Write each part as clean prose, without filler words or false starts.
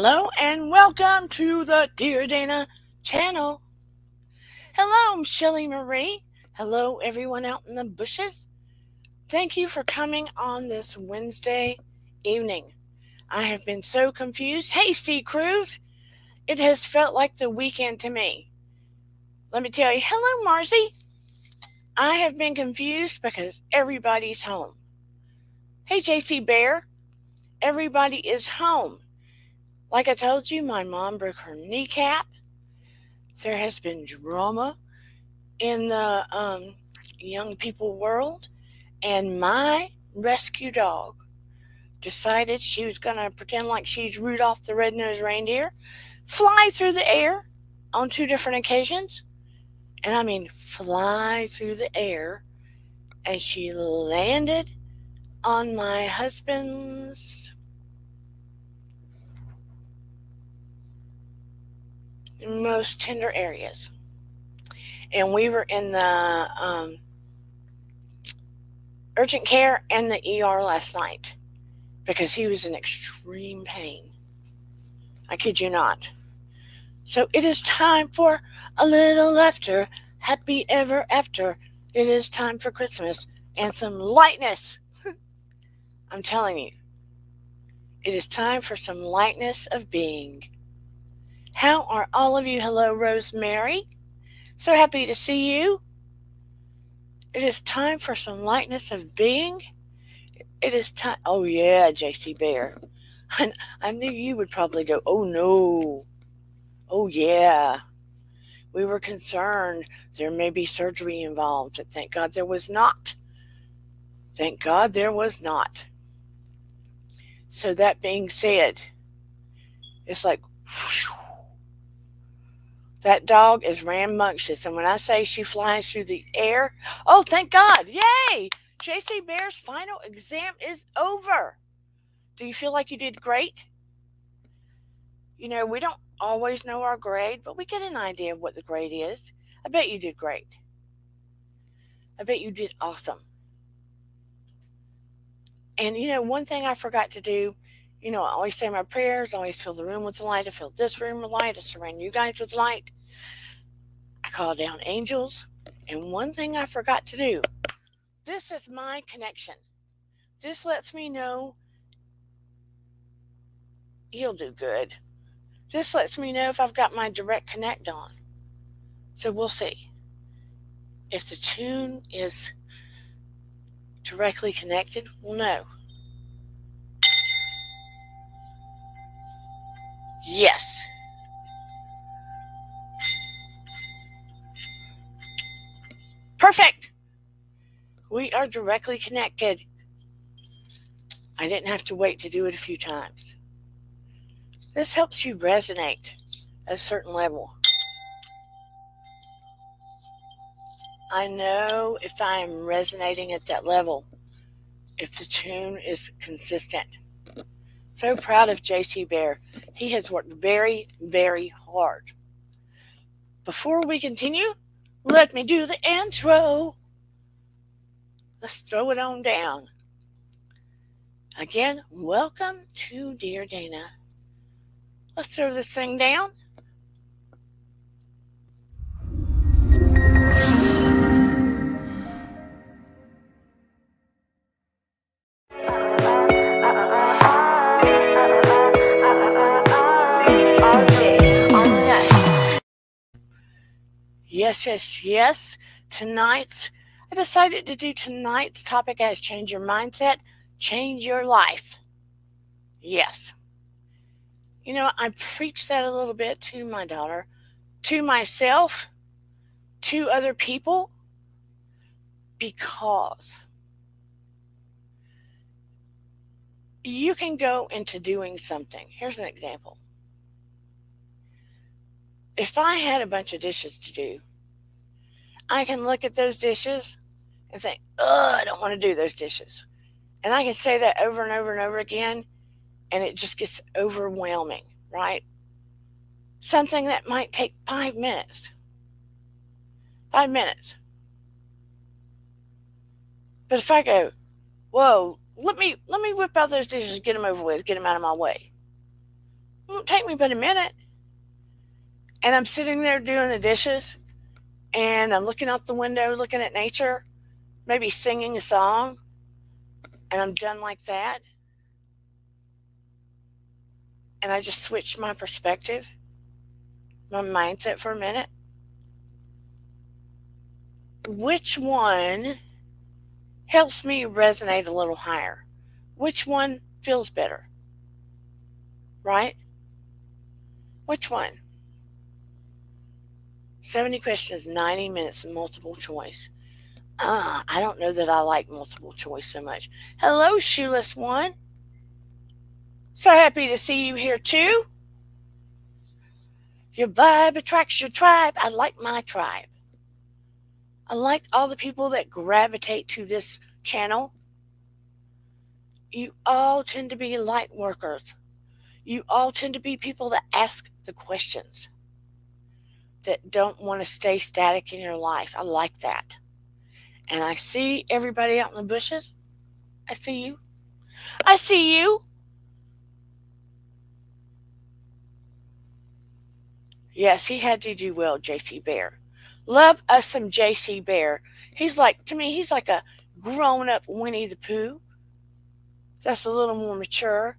Hello and welcome to the Dear Dana channel. Hello, I'm Shelly Marie. Hello, everyone out in the bushes. Thank you for coming on this Wednesday evening. I have been so confused. Hey, Sea Cruise. It has felt like the weekend to me. Let me tell you, hello, Marcy. I have been confused because everybody's home. Hey, JC Bear. Everybody is home. Like I told you, my mom broke her kneecap. There has been drama in the young people world, and my rescue dog decided she was going to pretend like she's Rudolph the Red-Nosed Reindeer, fly through the air on 2 different occasions, and I mean fly through the air, and she landed on my husband's most tender areas. And we were in the urgent care and the ER last night because he was in extreme pain. I kid you not. So it is time for a little laughter. Happy ever after. It is time for Christmas and some lightness. I'm telling you, it is time for some lightness of being. How are all of you? Hello, Rosemary. So happy to see you. It is time for some lightness of being. It is time. Oh, yeah, JC Bear. I knew you would probably go, oh, no. Oh, yeah. We were concerned there may be surgery involved, but thank God there was not. Thank God there was not. So that being said, it's like, whew, that dog is rambunctious. And when I say she flies through the air, oh, thank God. Yay! JC Bear's final exam is over. Do you feel like you did great? You know, we don't always know our grade, but we get an idea of what the grade is. I bet you did great. I bet you did awesome. And, you know, one thing I forgot to do, you know, I always say my prayers, I always fill the room with light, I fill this room with light, I surround you guys with light. I call down angels. And one thing I forgot to do, this is my connection. This lets me know you'll do good. This lets me know if I've got my direct connect on. So we'll see. If the tune is directly connected, we'll know. Yes. Perfect. We are directly connected. I didn't have to wait to do it a few times. This helps you resonate at a certain level. I know if I'm resonating at that level, if the tune is consistent. So proud of JC Bear. He has worked very, very hard. Before we continue, let me do the intro. Let's throw it on down. Again, welcome to Dear Dana. Let's throw this thing down. Yes. I decided to do tonight's topic as change your mindset, change your life. Yes. You know, I preach that a little bit to my daughter, to myself, to other people, because you can go into doing something. Here's an example. If I had a bunch of dishes to do, I can look at those dishes and think, I don't want to do those dishes. And I can say that over and over and over again, and it just gets overwhelming, right? Something that might take 5 minutes. 5 minutes. But if I go, whoa, let me whip out those dishes, get them over with, get them out of my way. won't take me but a minute. And I'm sitting there doing the dishes and I'm looking out the window, looking at nature, maybe singing a song, and I'm done like that. And I just switched my perspective, my mindset for a minute. Which one helps me resonate a little higher? Which one feels better? Right? Which one? 70 questions, 90 minutes, multiple choice. I don't know that I like multiple choice so much. Hello, Shoeless One. So happy to see you here too. Your vibe attracts your tribe. I like my tribe. I like all the people that gravitate to this channel. You all tend to be light workers. You all tend to be people that ask the questions, that don't want to stay static in your life. I like that. And I see everybody out in the bushes. I see you. I see you. Yes, he had to do well, JC Bear. Love us some JC Bear. He's like, to me, he's like a grown up Winnie the Pooh. That's a little more mature.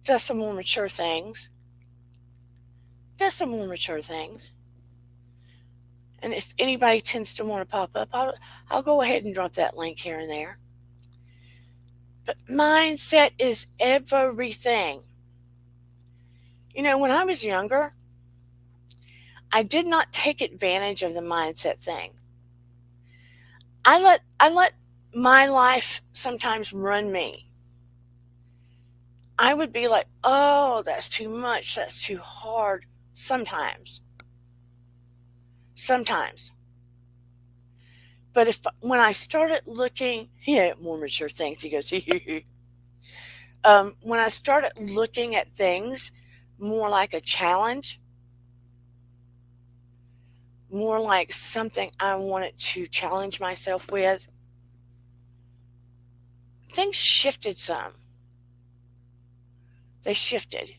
Does some more mature things. Does some more mature things. And if anybody tends to want to pop up, I'll go ahead and drop that link here and there. But mindset is everything. You know, when I was younger, I did not take advantage of the mindset thing. I let my life sometimes run me. I would be like, oh, that's too much, that's too hard. Sometimes. But when I started looking, more mature things, he goes, when I started looking at things more like a challenge, more like something I wanted to challenge myself with, things shifted some. They shifted.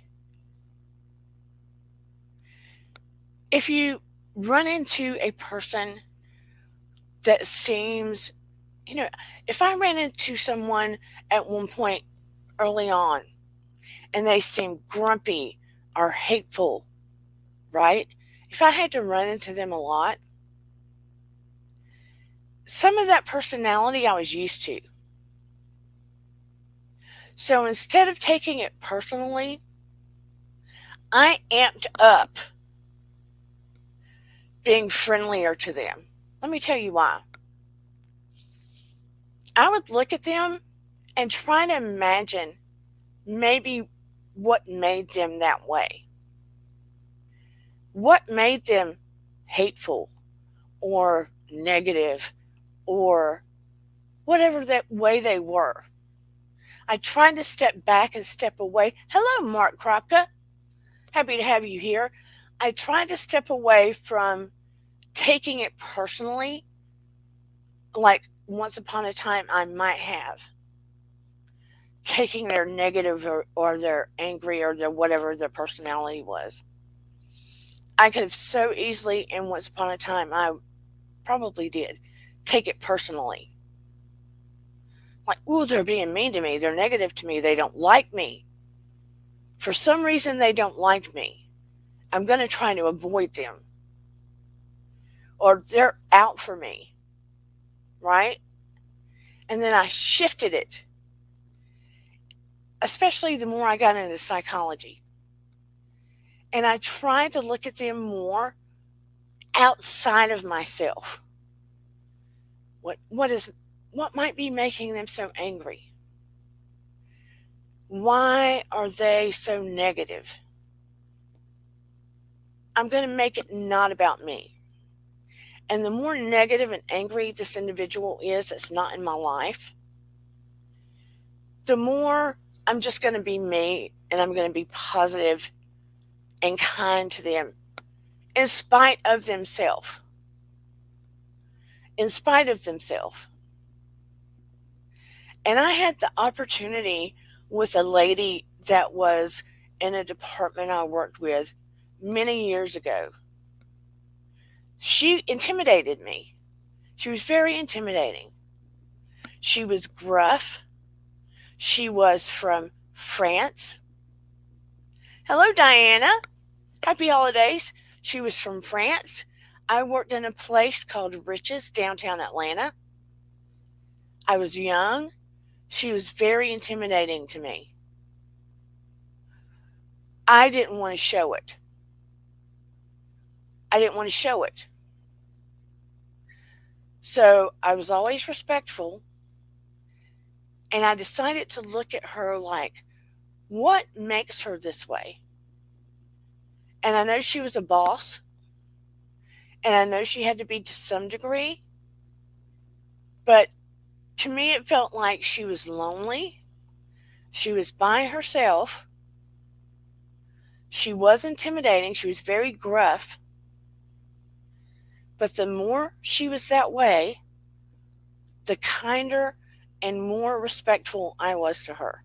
If you run into a person that seems, if I ran into someone at one point early on and they seemed grumpy or hateful, right? If I had to run into them a lot, some of that personality I was used to. So instead of taking it personally, I amped up being friendlier to them. Let me tell you why. I would look at them and try to imagine maybe what made them that way. What made them hateful or negative or whatever that way they were. I tried to step back and step away. Hello, Mark Kropka. Happy to have you here. I tried to step away from taking it personally, like once upon a time I might have. Taking their negative or their angry or their whatever their personality was. I could have so easily, and once upon a time I probably did, take it personally. Like, ooh, they're being mean to me. They're negative to me. They don't like me. For some reason, they don't like me. I'm going to try to avoid them. Or they're out for me. Right? And then I shifted it. Especially the more I got into psychology. And I tried to look at them more outside of myself. What might be making them so angry? Why are they so negative? I'm going to make it not about me. And the more negative and angry this individual is that's not in my life, the more I'm just going to be me and I'm going to be positive and kind to them in spite of themselves. In spite of themselves. And I had the opportunity with a lady that was in a department I worked with many years ago. She intimidated me. She was very intimidating. She was gruff. She was from France. Hello, Diana. Happy holidays. She was from France. I worked in a place called Riches, downtown Atlanta. I was young. She was very intimidating to me. I didn't want to show it. So I was always respectful, and I decided to look at her like, what makes her this way? And I know she was a boss, and I know she had to be to some degree, but to me it felt like she was lonely. She was by herself. She was intimidating. She was very gruff. But the more she was that way, the kinder and more respectful I was to her.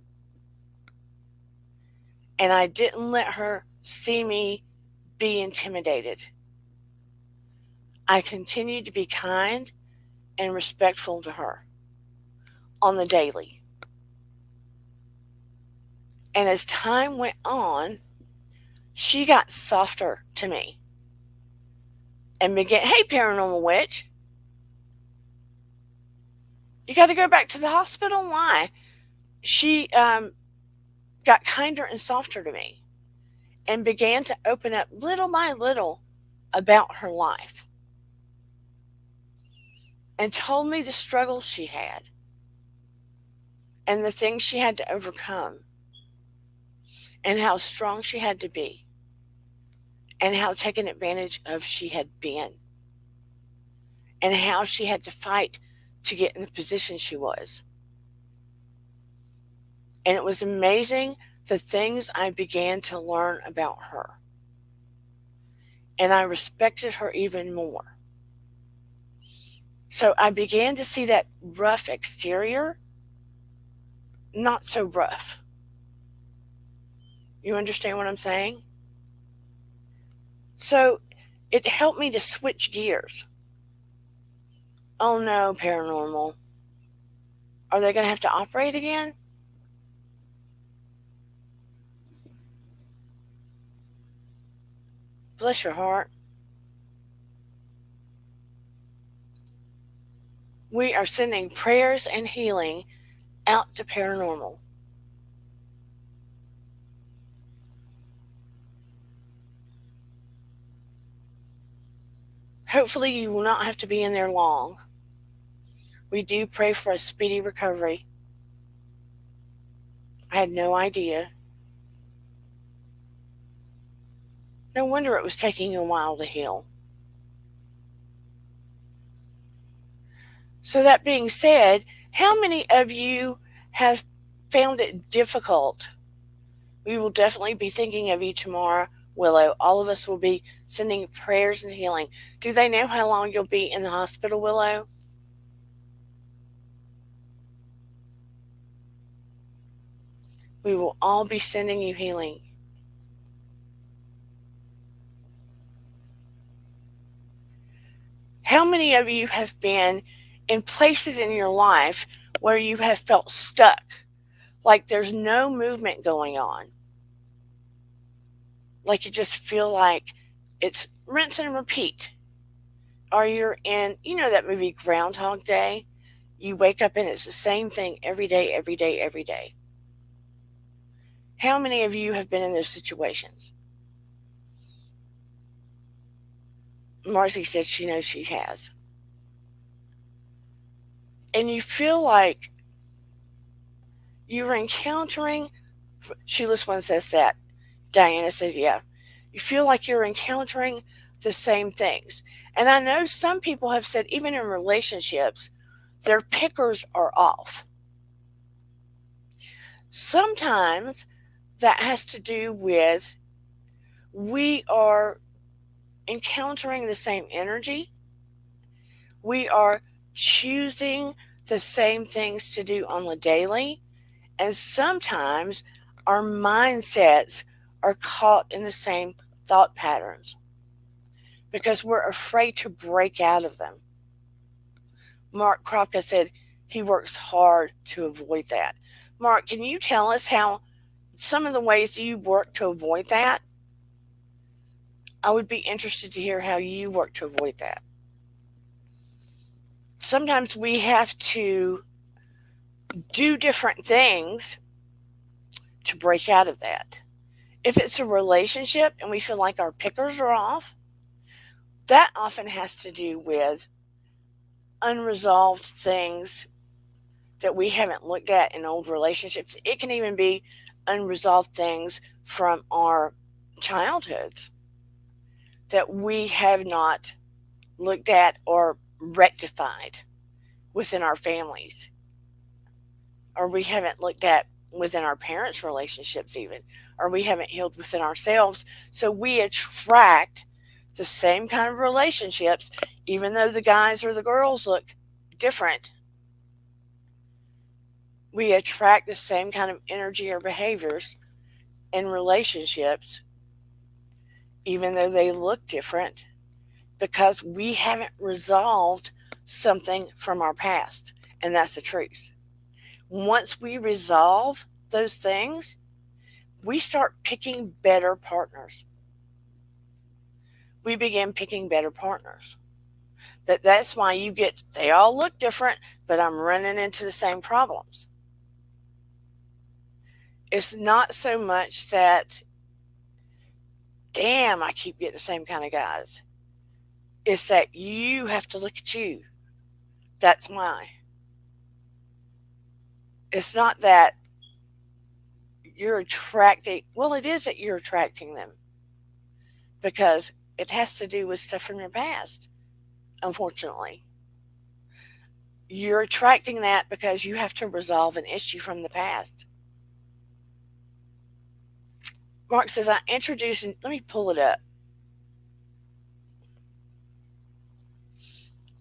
And I didn't let her see me be intimidated. I continued to be kind and respectful to her on the daily. And as time went on, she got softer to me and began, hey, paranormal witch, you got to go back to the hospital? Why? She got kinder and softer to me and began to open up little by little about her life and told me the struggles she had and the things she had to overcome and how strong she had to be and how taken advantage of she had been and how she had to fight to get in the position she was. And it was amazing the things I began to learn about her. And I respected her even more. So I began to see that rough exterior not so rough. You understand what I'm saying? So it helped me to switch gears. Oh no, paranormal. Are they going to have to operate again? Bless your heart. We are sending prayers and healing out to paranormal. Hopefully you will not have to be in there long. We do pray for a speedy recovery. I had no idea. No wonder it was taking a while to heal. So that being said, how many of you have found it difficult? We will definitely be thinking of you tomorrow, Willow. All of us will be sending prayers and healing. Do they know how long you'll be in the hospital, Willow? We will all be sending you healing. How many of you have been in places in your life where you have felt stuck, like there's no movement going on? Like you just feel like it's rinse and repeat. Or you're in, you know that movie Groundhog Day? You wake up and it's the same thing every day, every day, every day. How many of you have been in those situations? Marcy said she knows she has. And you feel like you're encountering, Sheila's one says that. Diana said, yeah. You feel like you're encountering the same things. And I know some people have said, even in relationships, their pickers are off. Sometimes that has to do with we are encountering the same energy. We are choosing the same things to do on the daily. And sometimes our mindsets are caught in the same thought patterns because we're afraid to break out of them. Mark Kropka said he works hard to avoid that. Mark, can you tell us how some of the ways you work to avoid that? I would be interested to hear how you work to avoid that. Sometimes we have to do different things to break out of that. If it's a relationship and we feel like our pickers are off, that often has to do with unresolved things that we haven't looked at in old relationships. It can even be unresolved things from our childhoods that we have not looked at or rectified within our families, or we haven't looked at within our parents' relationships, even, or we haven't healed within ourselves. So we attract the same kind of relationships, even though the guys or the girls look different. We attract the same kind of energy or behaviors in relationships, even though they look different, because we haven't resolved something from our past. And that's the truth. Once we resolve those things, we start picking better partners. We begin picking better partners. That's why you get, they all look different, but I'm running into the same problems. It's not so much that, damn, I keep getting the same kind of guys. It's that you have to look at you. That's why. It's not that you're attracting, well, it is that you're attracting them because it has to do with stuff from your past, unfortunately. You're attracting that because you have to resolve an issue from the past. Mark says, let me pull it up.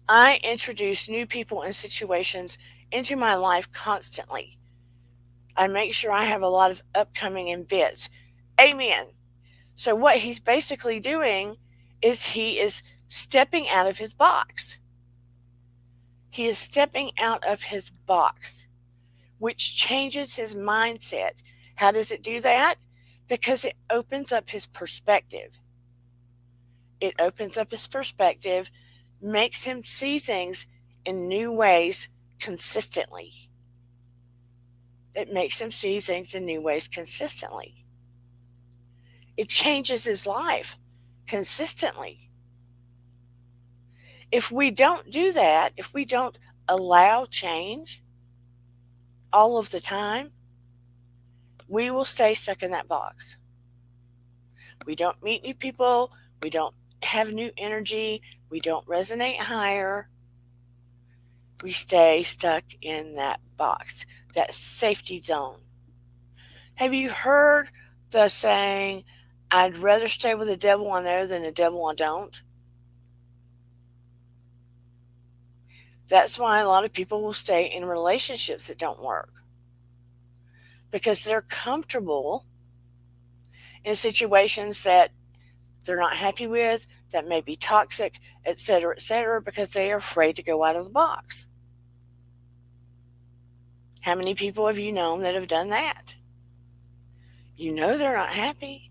I introduce new people and situations into my life constantly. I make sure I have a lot of upcoming events. Amen. So what he's basically doing is he is stepping out of his box. He is stepping out of his box, which changes his mindset. How does it do that? Because it opens up his perspective. It opens up his perspective, makes him see things in new ways consistently. It makes him see things in new ways consistently. It changes his life consistently. If we don't do that, if we don't allow change all of the time, we will stay stuck in that box. We don't meet new people. We don't have new energy. We don't resonate higher. We stay stuck in that box, that safety zone. Have you heard the saying, I'd rather stay with the devil I know than the devil I don't? That's why a lot of people will stay in relationships that don't work, because they're comfortable in situations that they're not happy with, that may be toxic, etc., because they are afraid to go out of the box. How many people have you known that have done that? You know they're not happy,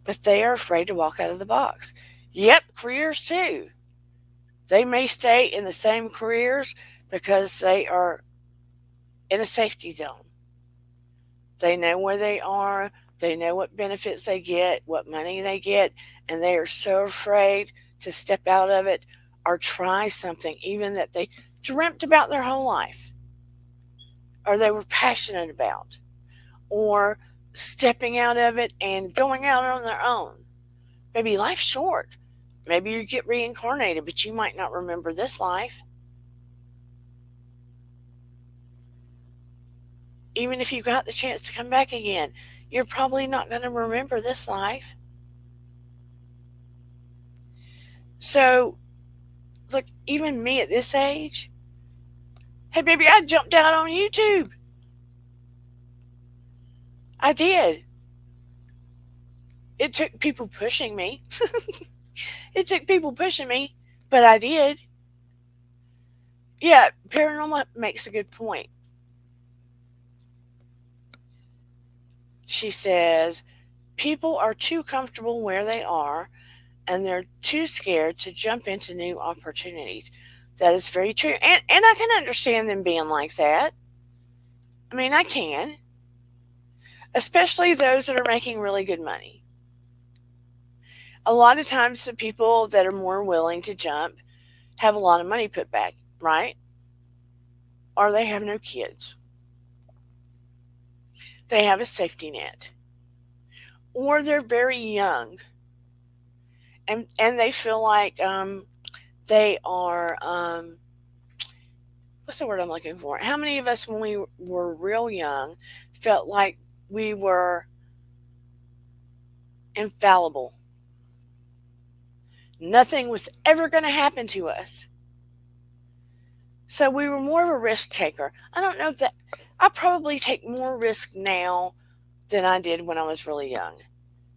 but they are afraid to walk out of the box. Yep, careers too. They may stay in the same careers because they are in a safety zone. They know where they are. They know what benefits they get, what money they get, and they are so afraid to step out of it or try something even that they dreamt about their whole life, or they were passionate about, or stepping out of it and going out on their own. Maybe life's short. Maybe you get reincarnated, but you might not remember this life. Even if you got the chance to come back again, you're probably not going to remember this life. So, look, even me at this age, hey, baby, I jumped out on YouTube. I did. It took people pushing me. It took people pushing me, but I did. Yeah, paranormal makes a good point. She says, people are too comfortable where they are and they're too scared to jump into new opportunities. That is very true. And I can understand them being like that. I mean, I can, especially those that are making really good money. A lot of times, the people that are more willing to jump have a lot of money put back, right? Or they have no kids. They have a safety net. Or they're very young and they feel like they are, what's the word I'm looking for? How many of us, when we were real young, felt like we were infallible? Nothing was ever going to happen to us. So we were more of a risk taker. I don't know if that, I probably take more risk now than I did when I was really young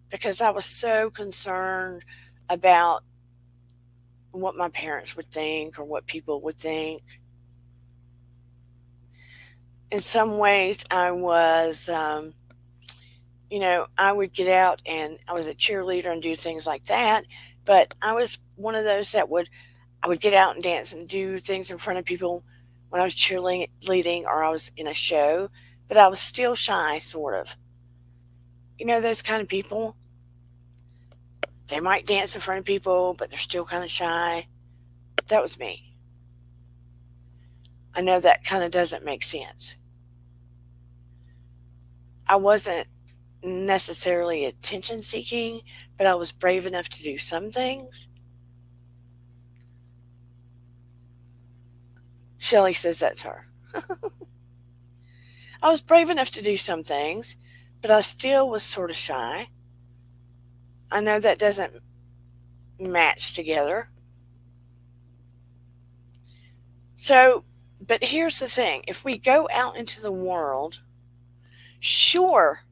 because I was so concerned about what my parents would think or what people would think. In some ways, I was, I would get out and I was a cheerleader and do things like that. But I was one of those I would get out and dance and do things in front of people when I was cheerleading or I was in a show, but I was still shy, sort of. You know, those kind of people. They might dance in front of people, but they're still kind of shy. That was me. I know that kind of doesn't make sense. I wasn't necessarily attention seeking, but I was brave enough to do some things. Shelley says that's her. I was brave enough to do some things, but I still was sort of shy. I know that doesn't match together. So, but here's the thing if we go out into the world, sure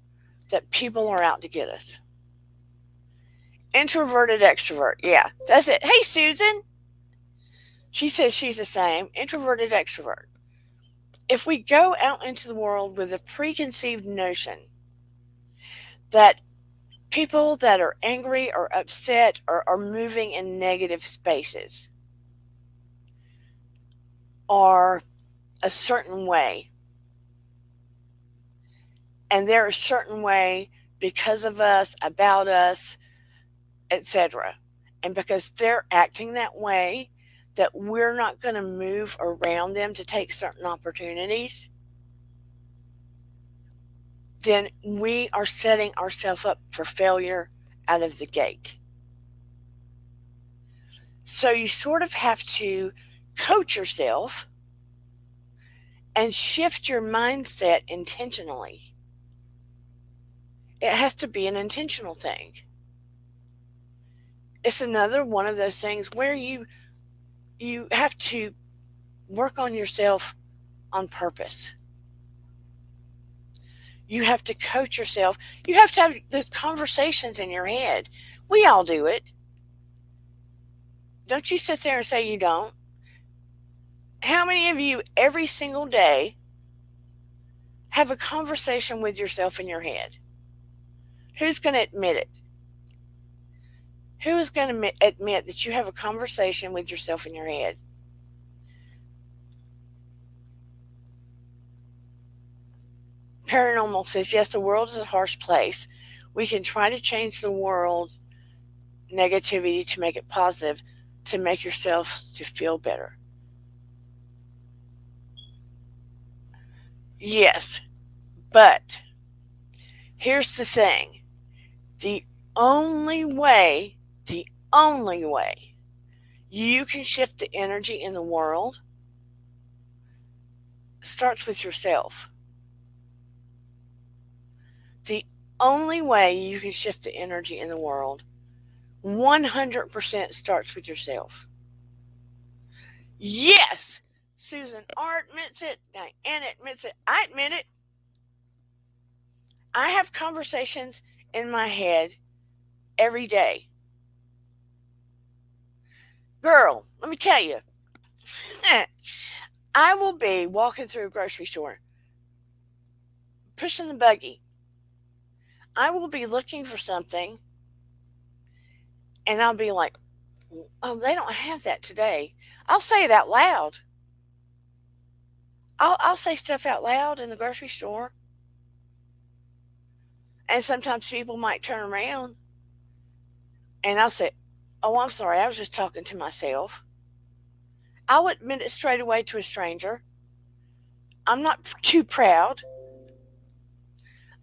that people are out to get us. Introverted extrovert. Yeah, that's it. Hey, Susan. She says she's the same. Introverted extrovert. If we go out into the world with a preconceived notion that people that are angry or upset or are moving in negative spaces are a certain way, and they're a certain way because of us, about us, etc. And because they're acting that way, that we're not going to move around them to take certain opportunities, then we are setting ourselves up for failure out of the gate. So you sort of have to coach yourself and shift your mindset intentionally. It has to be an intentional thing. It's another one of those things where you have to work on yourself on purpose. You have to coach yourself. You have to have those conversations in your head. We all do it. Don't you sit there and say you don't. How many of you every single day have a conversation with yourself in your head? Who's going to admit it? Who is going to admit that you have a conversation with yourself in your head? Paranormal says, yes, the world is a harsh place. We can try to change the world negativity to make it positive, to make yourself to feel better. Yes, but here's the thing. The only way, the only way you can shift the energy in the world starts with yourself. The only way you can shift the energy in the world 100% starts with yourself. Yes, Susan R admits it, Diana admits it, I admit it. I have conversations in my head every day. Girl, let me tell you, I will be walking through a grocery store, pushing the buggy. I will be looking for something, and I'll be like, oh, they don't have that today. I'll say it out loud. I'll say stuff out loud in the grocery store. And sometimes people might turn around and I'll say, oh, I'm sorry, I was just talking to myself. I'll admit it straight away to a stranger. I'm not too proud.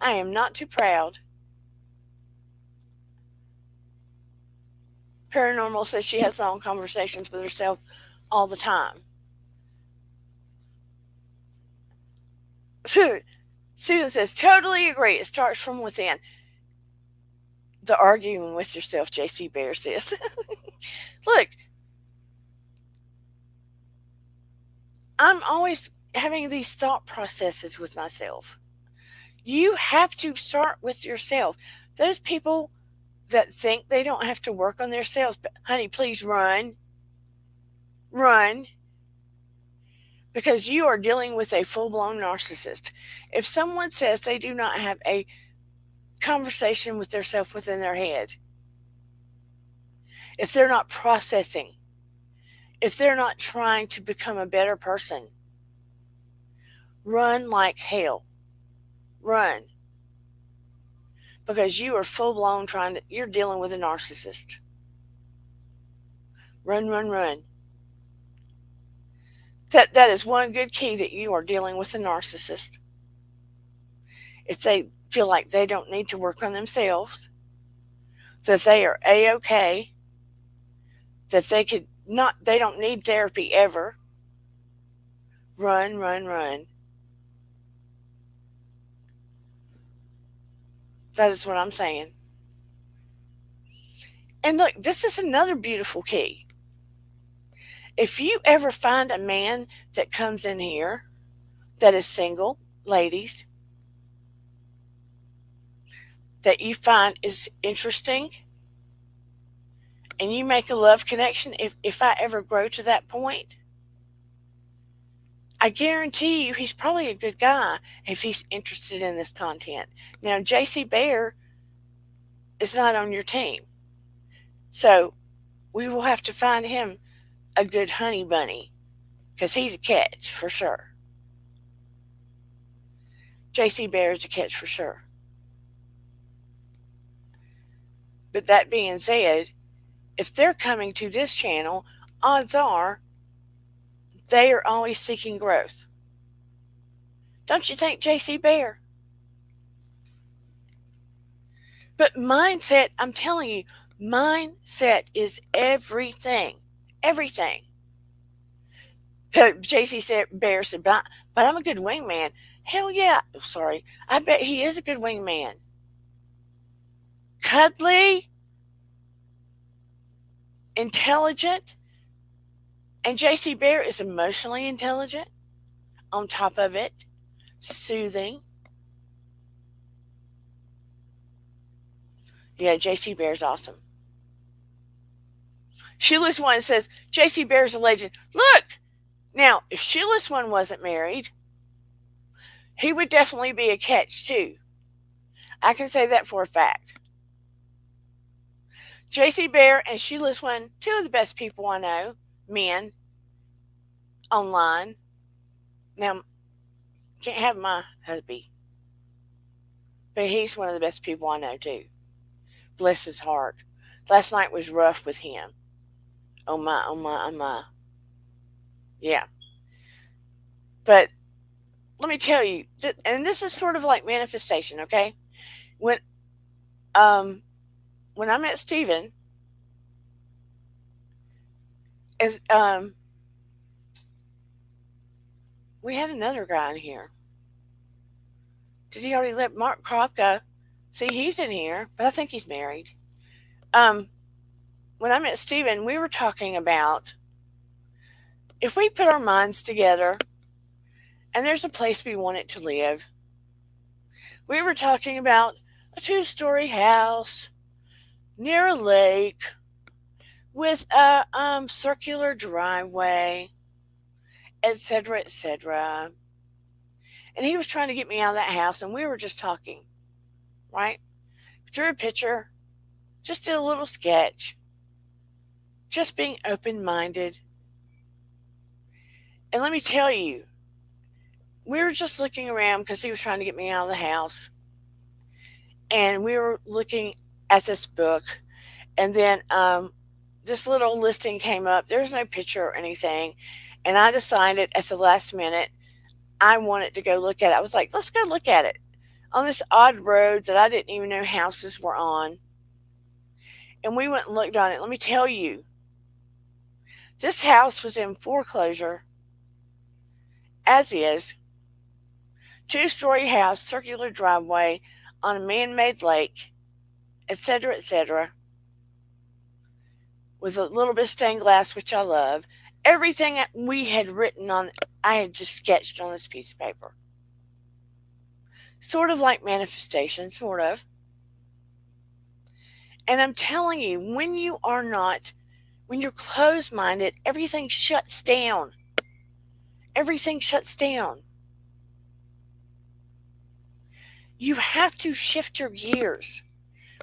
I am not too proud. Paranormal says she has long conversations with herself all the time. Susan says, totally agree. It starts from within. The arguing with yourself, JC Bear says. Look, I'm always having these thought processes with myself. You have to start with yourself. Those people that think they don't have to work on themselves, but honey, please run. Run. Because you are dealing with a full-blown narcissist. If someone says they do not have a conversation with themselves within their head, if they're not processing, if they're not trying to become a better person, run like hell. Run. Because you are full-blown you're dealing with a narcissist. Run, run, run. That is one good key, that you are dealing with a narcissist. If they feel like they don't need to work on themselves, that they are A-okay, that they don't need therapy ever, run, run, run. That is what I'm saying. And look, this is another beautiful key. If you ever find a man that comes in here that is single, ladies, that you find is interesting, and you make a love connection, if I ever grow to that point, I guarantee you he's probably a good guy if he's interested in this content. Now, JC Bear is not on your team. So we will have to find him a good honey bunny, because he's a catch for sure. JC Bear is a catch for sure. But that being said, if they're coming to this channel, odds are they are always seeking growth. Don't you think, JC Bear? But mindset, I'm telling you, mindset is everything. Everything. JC Bear said, but I'm a good wingman. Hell yeah. Sorry. I bet he is a good wingman. Cuddly, intelligent, and JC Bear is emotionally intelligent. On top of it, soothing. Yeah, JC Bear's awesome. Shoeless One says, JC Bear's a legend. Look! Now, if Shoeless One wasn't married, he would definitely be a catch, too. I can say that for a fact. JC Bear and Shoeless One, two of the best people I know, men, online. Now, can't have my husband, but he's one of the best people I know, too. Bless his heart. Last night was rough with him. Oh my, oh my, oh my. Yeah. But let me tell you, and this is sort of like manifestation, okay? When I met Steven, we had another guy in here. Did he already let Mark Kropka? See, he's in here, but I think he's married. When I met Steven, we were talking about if we put our minds together and there's a place we want it to live. We were talking about a 2-story house, near a lake with a circular driveway, etc., etc. And he was trying to get me out of that house, and we were just talking, right? Drew a picture, just did a little sketch, just being open minded. And let me tell you, we were just looking around because he was trying to get me out of the house. And we were looking at this book. And then this little listing came up. There's no picture or anything. And I decided at the last minute I wanted to go look at it. I was like, let's go look at it on this odd road that I didn't even know houses were on. And we went and looked on it. Let me tell you, this house was in foreclosure, as is. 2-story house, circular driveway on a man made lake, etc., etc., with a little bit of stained glass, which I love. Everything that we had written on, I had just sketched on this piece of paper. Sort of like manifestation, sort of. And I'm telling you, when you're closed minded, everything shuts down. Everything shuts down. You have to shift your gears.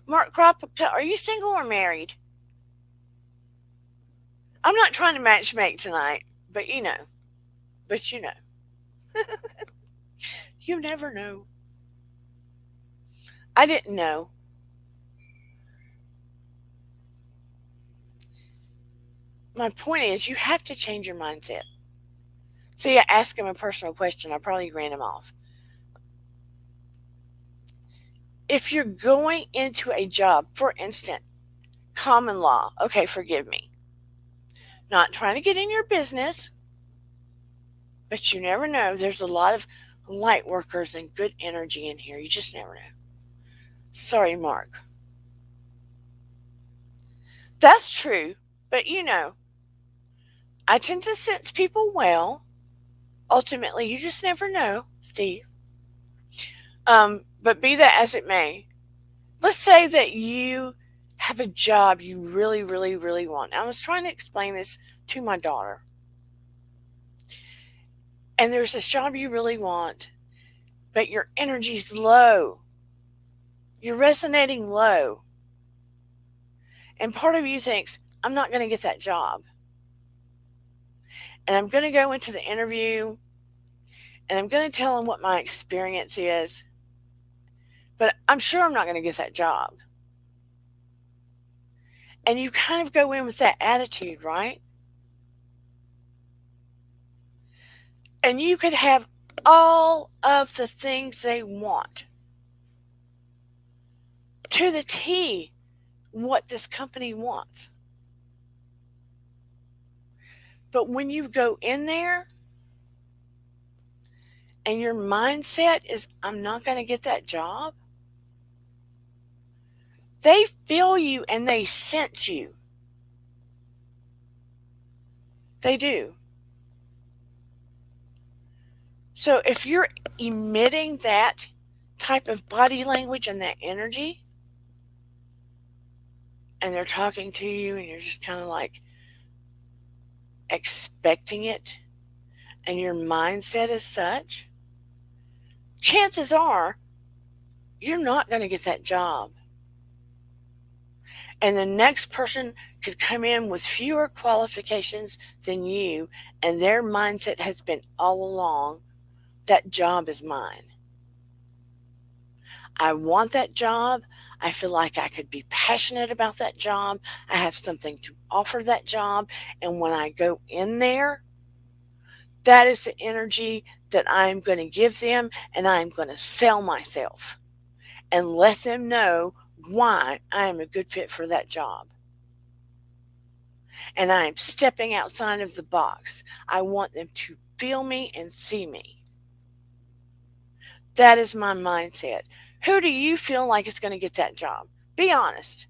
Mark Kropka, are you single or married? I'm not trying to matchmake tonight, but you know. But you know. You never know. I didn't know. My point is, you have to change your mindset. See, I asked him a personal question. I probably ran him off. If you're going into a job, for instance, common law, okay, forgive me. Not trying to get in your business, but you never know. There's a lot of light workers and good energy in here. You just never know. Sorry, Mark. That's true, but you know, I tend to sense people well. Ultimately, you just never know, Steve. But be that as it may, let's say that you have a job you really, really, really want. I was trying to explain this to my daughter. And there's this job you really want, but your energy's low. You're resonating low. And part of you thinks, I'm not going to get that job. And I'm going to go into the interview and I'm going to tell them what my experience is. But I'm sure I'm not going to get that job. And you kind of go in with that attitude, right? And you could have all of the things they want to the T what this company wants. But when you go in there and your mindset is, I'm not going to get that job, they feel you and they sense you. They do. So if you're emitting that type of body language and that energy, and they're talking to you and you're just kind of like expecting it, and your mindset is such, chances are you're not going to get that job. And the next person could come in with fewer qualifications than you, and their mindset has been all along, that job is mine. I want that job. I feel like I could be passionate about that job. I have something to offer that job. And when I go in there, that is the energy that I'm going to give them, and I'm going to sell myself and let them know why I am a good fit for that job. And I am stepping outside of the box. I want them to feel me and see me. That is my mindset. Who do you feel like is going to get that job? Be honest.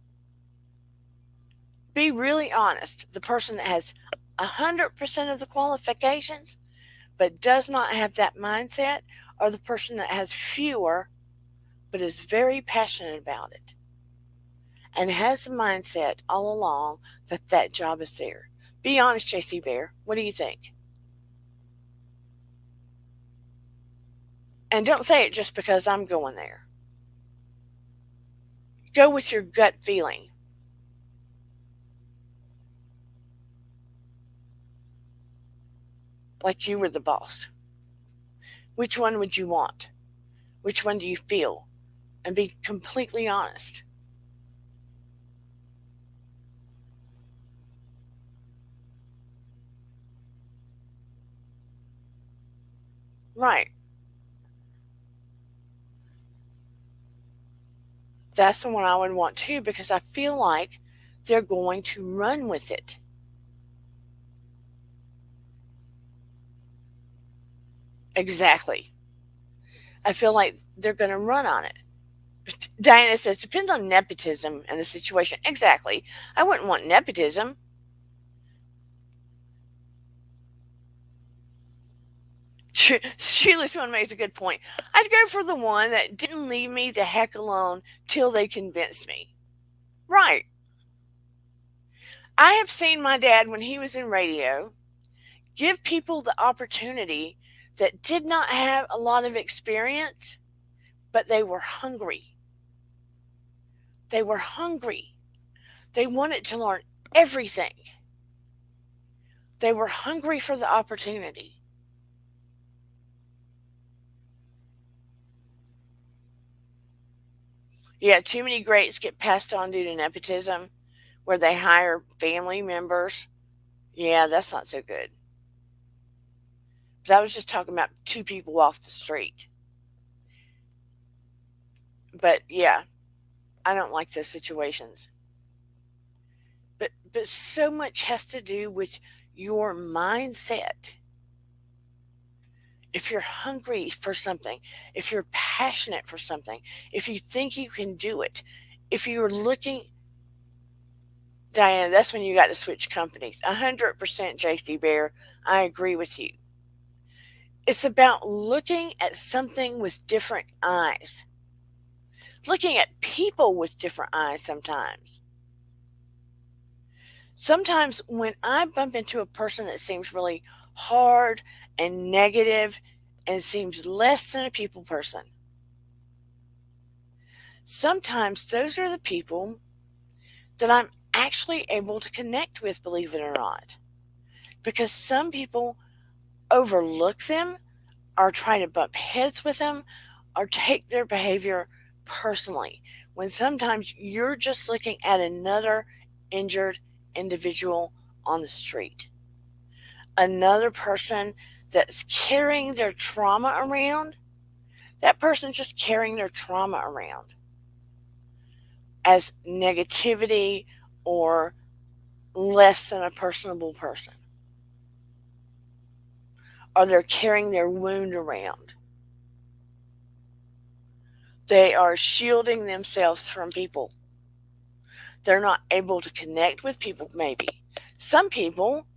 Be really honest. The person that has 100% of the qualifications but does not have that mindset, or the person that has fewer but is very passionate about it and has the mindset all along that that job is there. Be honest, JC Bear. What do you think? And don't say it just because I'm going there. Go with your gut feeling. Like you were the boss. Which one would you want? Which one do you feel? And be completely honest. Right. That's the one I would want too because I feel like they're going to run with it. Exactly. I feel like they're going to run on it. Diana says, depends on nepotism and the situation. Exactly. I wouldn't want nepotism. Sheila's one makes a good point. I'd go for the one that didn't leave me the heck alone till they convinced me. Right. I have seen my dad when he was in radio give people the opportunity that did not have a lot of experience, but they were hungry. They were hungry. They wanted to learn everything. They were hungry for the opportunity. Yeah, too many greats get passed on due to nepotism, where they hire family members. Yeah, that's not so good. But I was just talking about two people off the street. But yeah, I don't like those situations. But so much has to do with your mindset. If you're hungry for something, if you're passionate for something, if you think you can do it, if you're looking, Diana, that's when you got to switch companies. 100% JC Bear, I agree with you. It's about looking at something with different eyes, looking at people with different eyes sometimes. Sometimes when I bump into a person that seems really hard and negative and seems less than a people person, sometimes those are the people that I'm actually able to connect with, believe it or not. Because some people overlook them or try to bump heads with them or take their behavior personally. When sometimes you're just looking at another injured individual on the street, another person that's carrying their trauma around. That person's just carrying their trauma around as negativity or less than a personable person. Or they're carrying their wound around. They are shielding themselves from people. They're not able to connect with people, maybe. Some people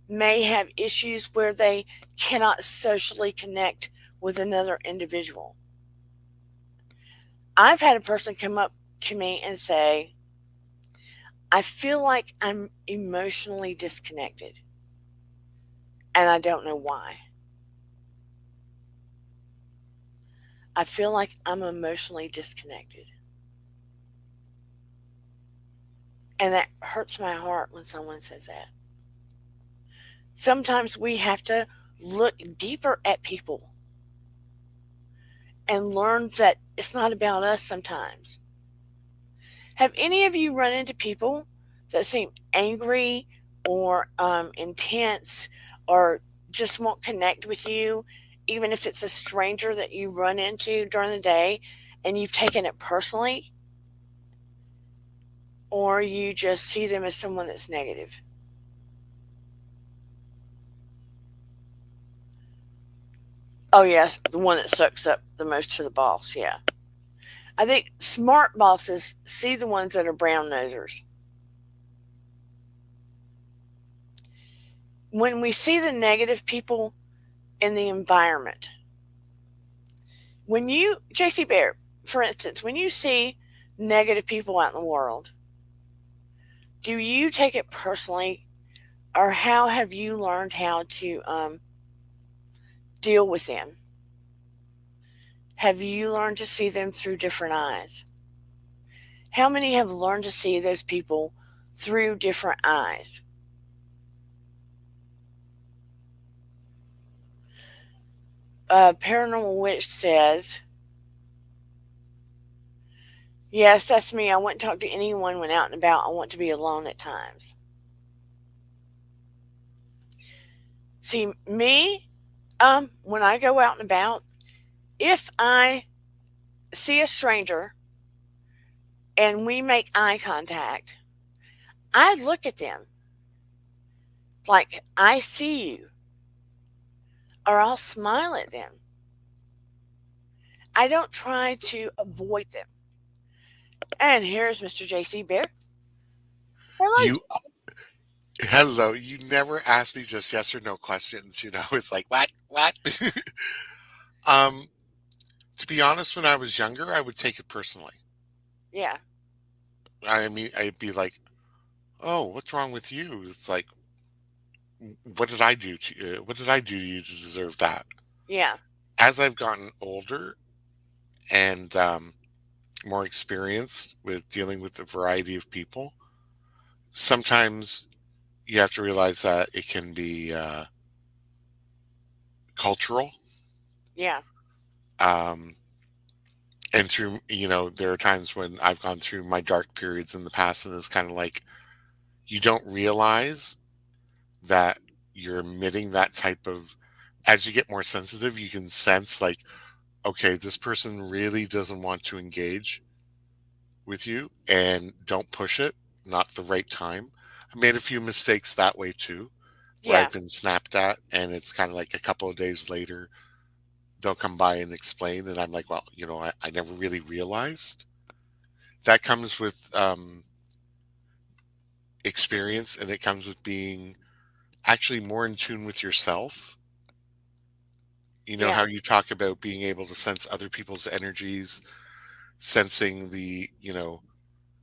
may have issues where they cannot socially connect with another individual. I've had a person come up to me and say, I feel like I'm emotionally disconnected, and I don't know why. I feel like I'm emotionally disconnected. And that hurts my heart when someone says that. Sometimes we have to look deeper at people and learn that it's not about us sometimes. Have any of you run into people that seem angry or intense or just won't connect with you, even if it's a stranger that you run into during the day and you've taken it personally? Or you just see them as someone that's negative? Oh, yes, the one that sucks up the most to the boss, yeah. I think smart bosses see the ones that are brown nosers. When we see the negative people in the environment, when you, JC Bear, for instance, when you see negative people out in the world, do you take it personally, or how have you learned how to deal with them? Have you learned to see them through different eyes? How many have learned to see those people through different eyes? Paranormal Witch says, yes, that's me. I wouldn't talk to anyone when out and about. I want to be alone at times. See, me, when I go out and about, if I see a stranger and we make eye contact, I look at them like I see you, or I'll smile at them. I don't try to avoid them. And here's Mr. JC Bear. Hello. You hello. You never ask me just yes or no questions. It's like what? um, to be honest, when I was younger, I would take it personally. Yeah, I mean, I'd be like, "Oh, what's wrong with you?" It's like, "What did I do to you? What did I do to you to deserve that?" yeah, As I've gotten older and more experienced with dealing with a variety of people, sometimes you have to realize that it can be cultural. yeah, Um, and through there are times when I've gone through my dark periods in the past, and it's kind of like you don't realize that you're emitting that type of, as you get more sensitive, you can sense like, okay, this person really doesn't want to engage with you, and don't push it, not the right time. I made a few mistakes that way too, where yeah, I've been snapped at, and it's kind of like a couple of days later they'll come by and explain, and I'm like, well, I never really realized. That comes with experience, and it comes with being actually more in tune with yourself. You know yeah. how you talk about being able to sense other people's energies, sensing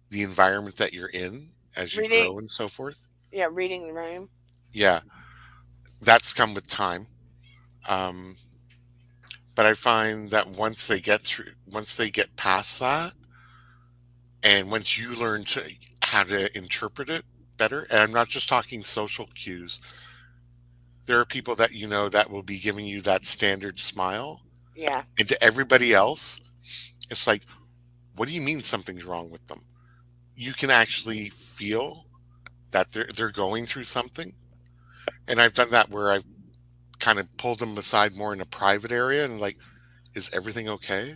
the environment that you're in as you Reading, grow and so forth. yeah, reading the room. Yeah, that's come with time. Um, but I find that once they get past that, and once you learn to how to interpret it better, and I'm not just talking social cues, there are people that that will be giving you that standard smile, Yeah, and to everybody else it's like, what do you mean something's wrong with them? You can actually feel that they're going through something. And I've done that where I've kind of pulled them aside more in a private area and like, is everything okay?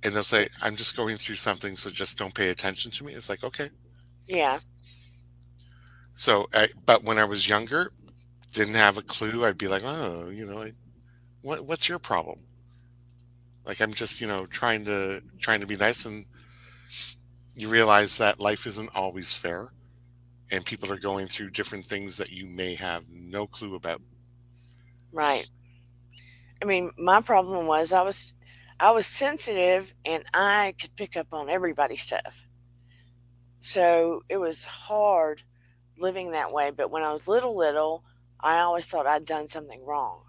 And they'll say, I'm just going through something, so just don't pay attention to me. It's like, okay. yeah, But when I was younger, didn't have a clue. I'd be like, oh, like, what's your problem? Like, I'm just trying to be nice. And you realize that life isn't always fair, and people are going through different things that you may have no clue about. right. I mean, my problem was I was sensitive and I could pick up on everybody's stuff. So it was hard living that way. But when I was little, I always thought I'd done something wrong.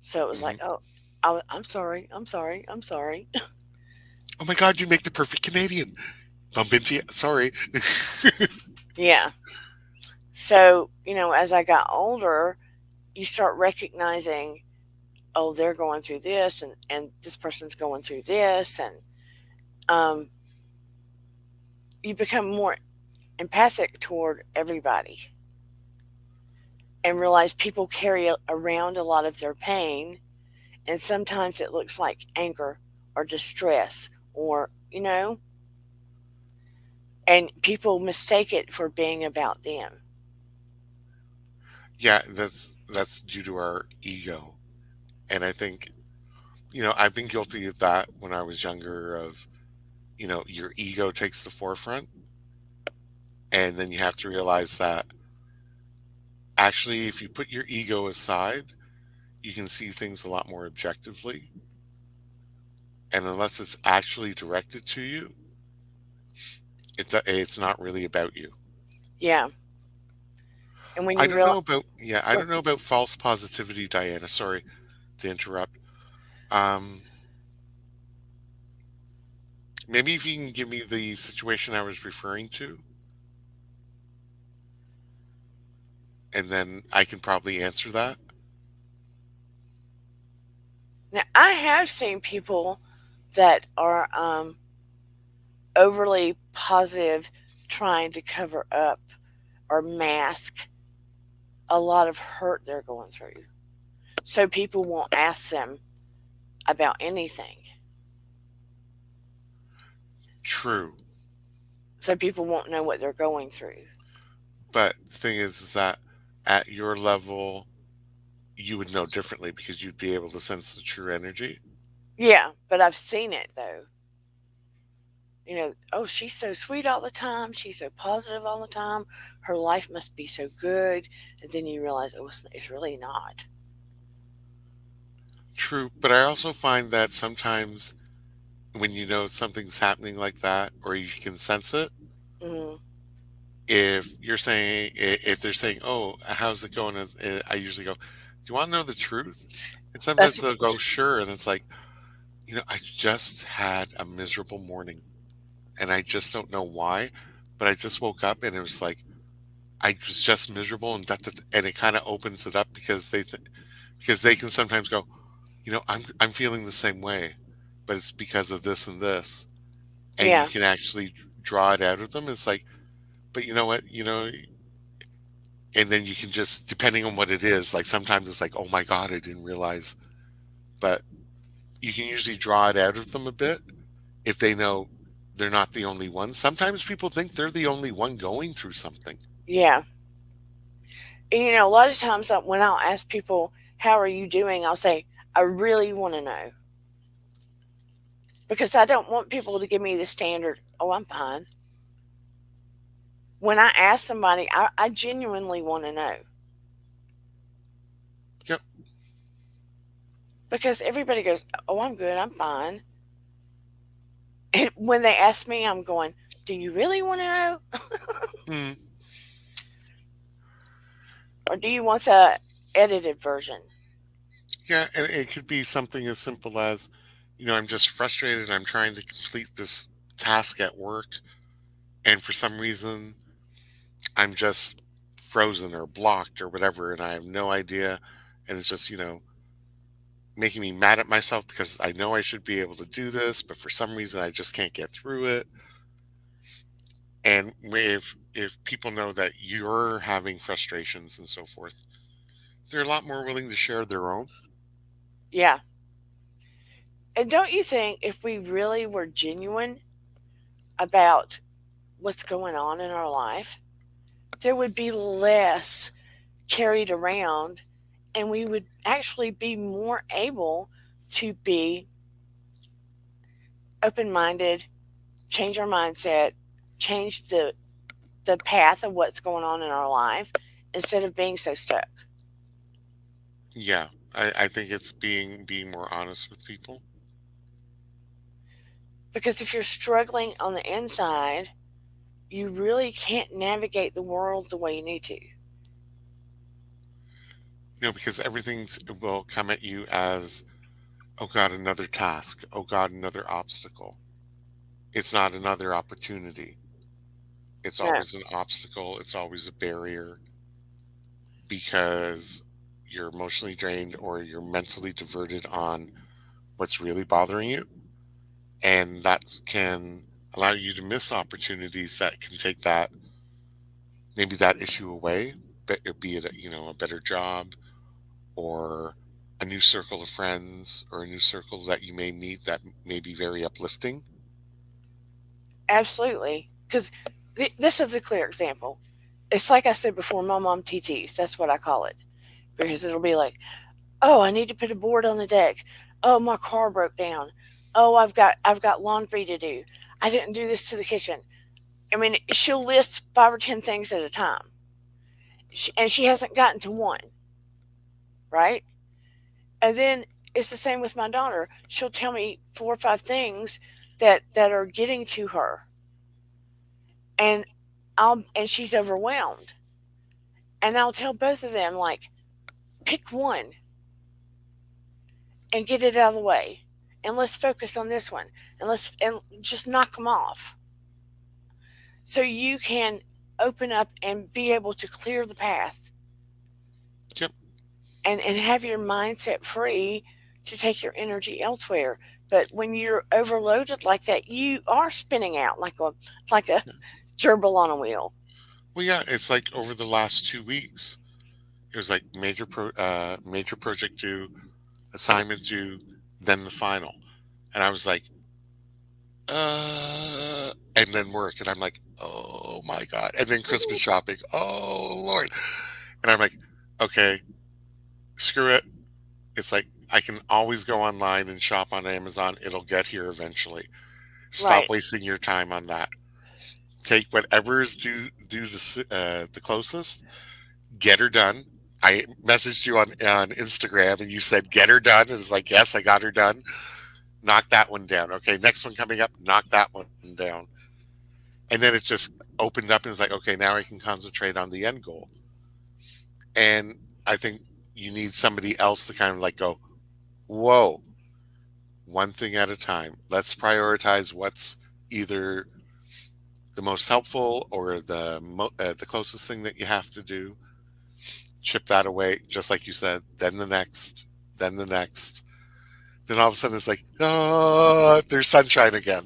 So it was like, Hmm. oh, I'm sorry, I'm sorry, I'm sorry. Oh my God, you make the perfect Canadian. Bump into you. Sorry. Yeah. So, as I got older, you start recognizing, oh, they're going through this, and this person's going through this. And um, you become more empathic toward everybody and realize people carry around a lot of their pain. And sometimes it looks like anger or distress or, and people mistake it for being about them. Yeah, that's due to our ego. And I think, I've been guilty of that when I was younger of, your ego takes the forefront, and then you have to realize that actually if you put your ego aside, you can see things a lot more objectively. And unless it's actually directed to you, It's not really about you. Yeah. And when I you don't know realize, about yeah, I don't know about false positivity, Diana. Sorry to interrupt. Um, Maybe if you can give me the situation I was referring to, and then I can probably answer that. now I have seen people that are overly positive, trying to cover up or mask a lot of hurt they're going through. So people won't ask them about anything. True, So people won't know what they're going through. but the thing is that at your level, you would know differently because you'd be able to sense the true energy. Yeah, but I've seen it though. Oh, she's so sweet all the time. She's so positive all the time. Her life must be so good. And then you realize, oh, it's really not. True, but I also find that sometimes when you know something's happening like that, or you can sense it, Mm, if you're saying, if they're saying, "Oh, how's it going?" I usually go, "Do you want to know the truth?" And sometimes that's they'll go, "Sure," and it's like, I just had a miserable morning, and I just don't know why, but I just woke up and it was like I was just miserable, and and it kind of opens it up because because they can sometimes go, I'm feeling the same way, but it's because of this and this, and you yeah, can actually draw it out of them. It's like, but you know what, and then you can just, depending on what it is, like sometimes it's like, oh my god, I didn't realize, but you can usually draw it out of them a bit if they know they're not the only one. Sometimes people think they're the only one going through something. yeah. And a lot of times when I'll ask people, how are you doing? I'll say, I really want to know. Because I don't want people to give me the standard, oh, I'm fine. When I ask somebody, I genuinely want to know. Yep. Because everybody goes, oh, I'm good, I'm fine. And when they ask me, I'm going, do you really want to know? Mm, Or do you want the edited version? yeah, and it could be something as simple as, I'm just frustrated. I'm trying to complete this task at work, and for some reason, I'm just frozen or blocked or whatever, and I have no idea. And it's just, making me mad at myself because I know I should be able to do this, but for some reason I just can't get through it. And if people know that you're having frustrations and so forth, they're a lot more willing to share their own. Yeah. And don't you think if we really were genuine about what's going on in our life, there would be less carried around and we would actually be more able to be open minded, change our mindset, change the path of what's going on in our life instead of being so stuck. Yeah, I think it's being more honest with people. Because if you're struggling on the inside, you really can't navigate the world the way you need to. Because everything will come at you as, oh God, another task. Oh God, another obstacle. It's not another opportunity. It's No, always an obstacle. It's always a barrier because you're emotionally drained or you're mentally diverted on what's really bothering you. And that can allow you to miss opportunities that can take maybe that issue away, but be it, a better job or a new circle of friends or a new circle that you may meet that may be very uplifting. absolutely. Because this is a clear example. It's like I said before, my mom TTs. That's what I call it. Because it'll be like, oh, I need to put a board on the deck. Oh, my car broke down. Oh, I've got laundry to do. I didn't do this to the kitchen. I mean, she'll list 5 or 10 things at a time, and she hasn't gotten to one, right? And then it's the same with my daughter. She'll tell me 4 or 5 things that are getting to her, and and she's overwhelmed, and I'll tell both of them like, pick one and get it out of the way, and let's focus on this one, and just knock them off, so you can open up and be able to clear the path Yep. and have your mindset free to take your energy elsewhere. But when you're overloaded like that, you are spinning out like a Yeah. gerbil on a wheel. Well, yeah, it's like over the last 2 weeks, it was like major project due, assignment due, then the final. And I was like, and then work. And I'm like, oh my God. And then Christmas shopping. Oh Lord. And I'm like, okay, screw it. It's like, I can always go online and shop on Amazon. It'll get here eventually. Stop Right, wasting your time on that. Take whatever is due the closest. Get her done. I messaged you on Instagram and you said get her done. And it's like, yes, I got her done. Knock that one down. Okay, next one coming up, knock that one down. And then it just opened up and it's like, okay, now I can concentrate on the end goal. And I think you need somebody else to kind of like go, whoa, one thing at a time. Let's prioritize what's either the most helpful or the closest thing that you have to do. Chip that away, just like you said. Then the next, then the next. Then all of a sudden it's like, oh, there's sunshine again.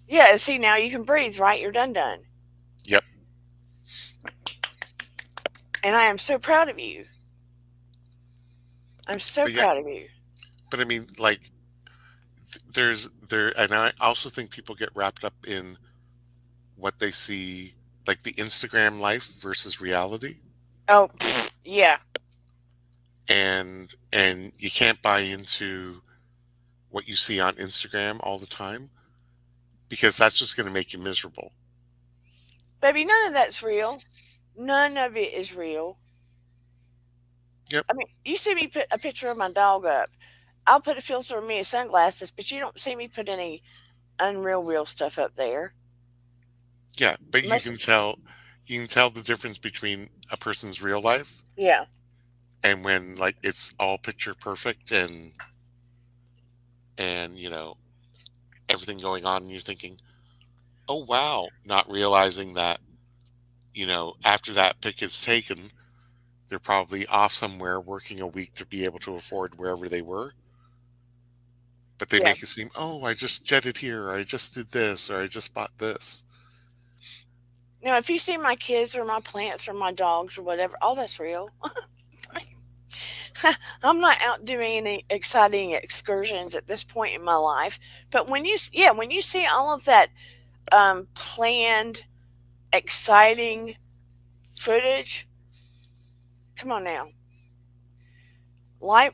yeah. See, now you can breathe, right? You're done. Yep. And I am so proud of you. I'm so But yeah, proud of you. but I mean, like, and I also think people get wrapped up in what they see, like the Instagram life versus reality, Oh, yeah. and you can't buy into what you see on Instagram all the time because that's just going to make you miserable. Baby, none of that's real. None of it is real. Yep. I mean, you see me put a picture of my dog up. I'll put a filter on me and sunglasses, but you don't see me put any unreal real stuff up there. Yeah, but Most, you can tell the difference between a person's real life yeah, and when like it's all picture perfect and everything going on and you're thinking, "Oh wow," not realizing that, after that pic is taken, they're probably off somewhere working a week to be able to afford wherever they were. But they yeah. make it seem, "Oh, I just jetted here, or I just did this, or I just bought this." Now, if you see my kids or my plants or my dogs or whatever, all that's real. I'm not out doing any exciting excursions at this point in my life. But when you see all of that planned, exciting footage, come on now.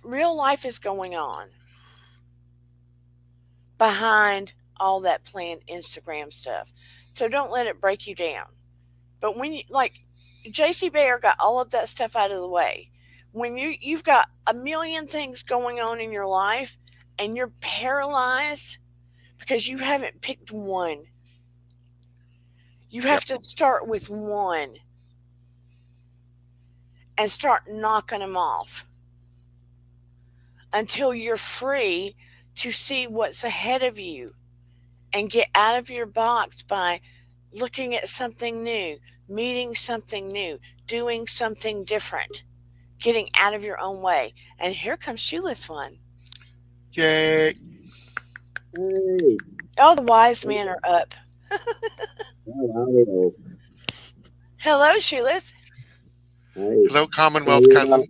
Real life is going on behind all that planned Instagram stuff. So don't let it break you down. But when you like JC Bear got all of that stuff out of the way. When you've got a million things going on in your life and you're paralyzed because you haven't picked one. You Yep. have to start with one and start knocking them off until you're free to see what's ahead of you and get out of your box by looking at something new, meeting something new, doing something different, getting out of your own way. And here comes Sheila's one. Yay! Hey, All the wise men are up. how are you? Hello, Sheila's. Hey, Hello, Commonwealth so, cousin.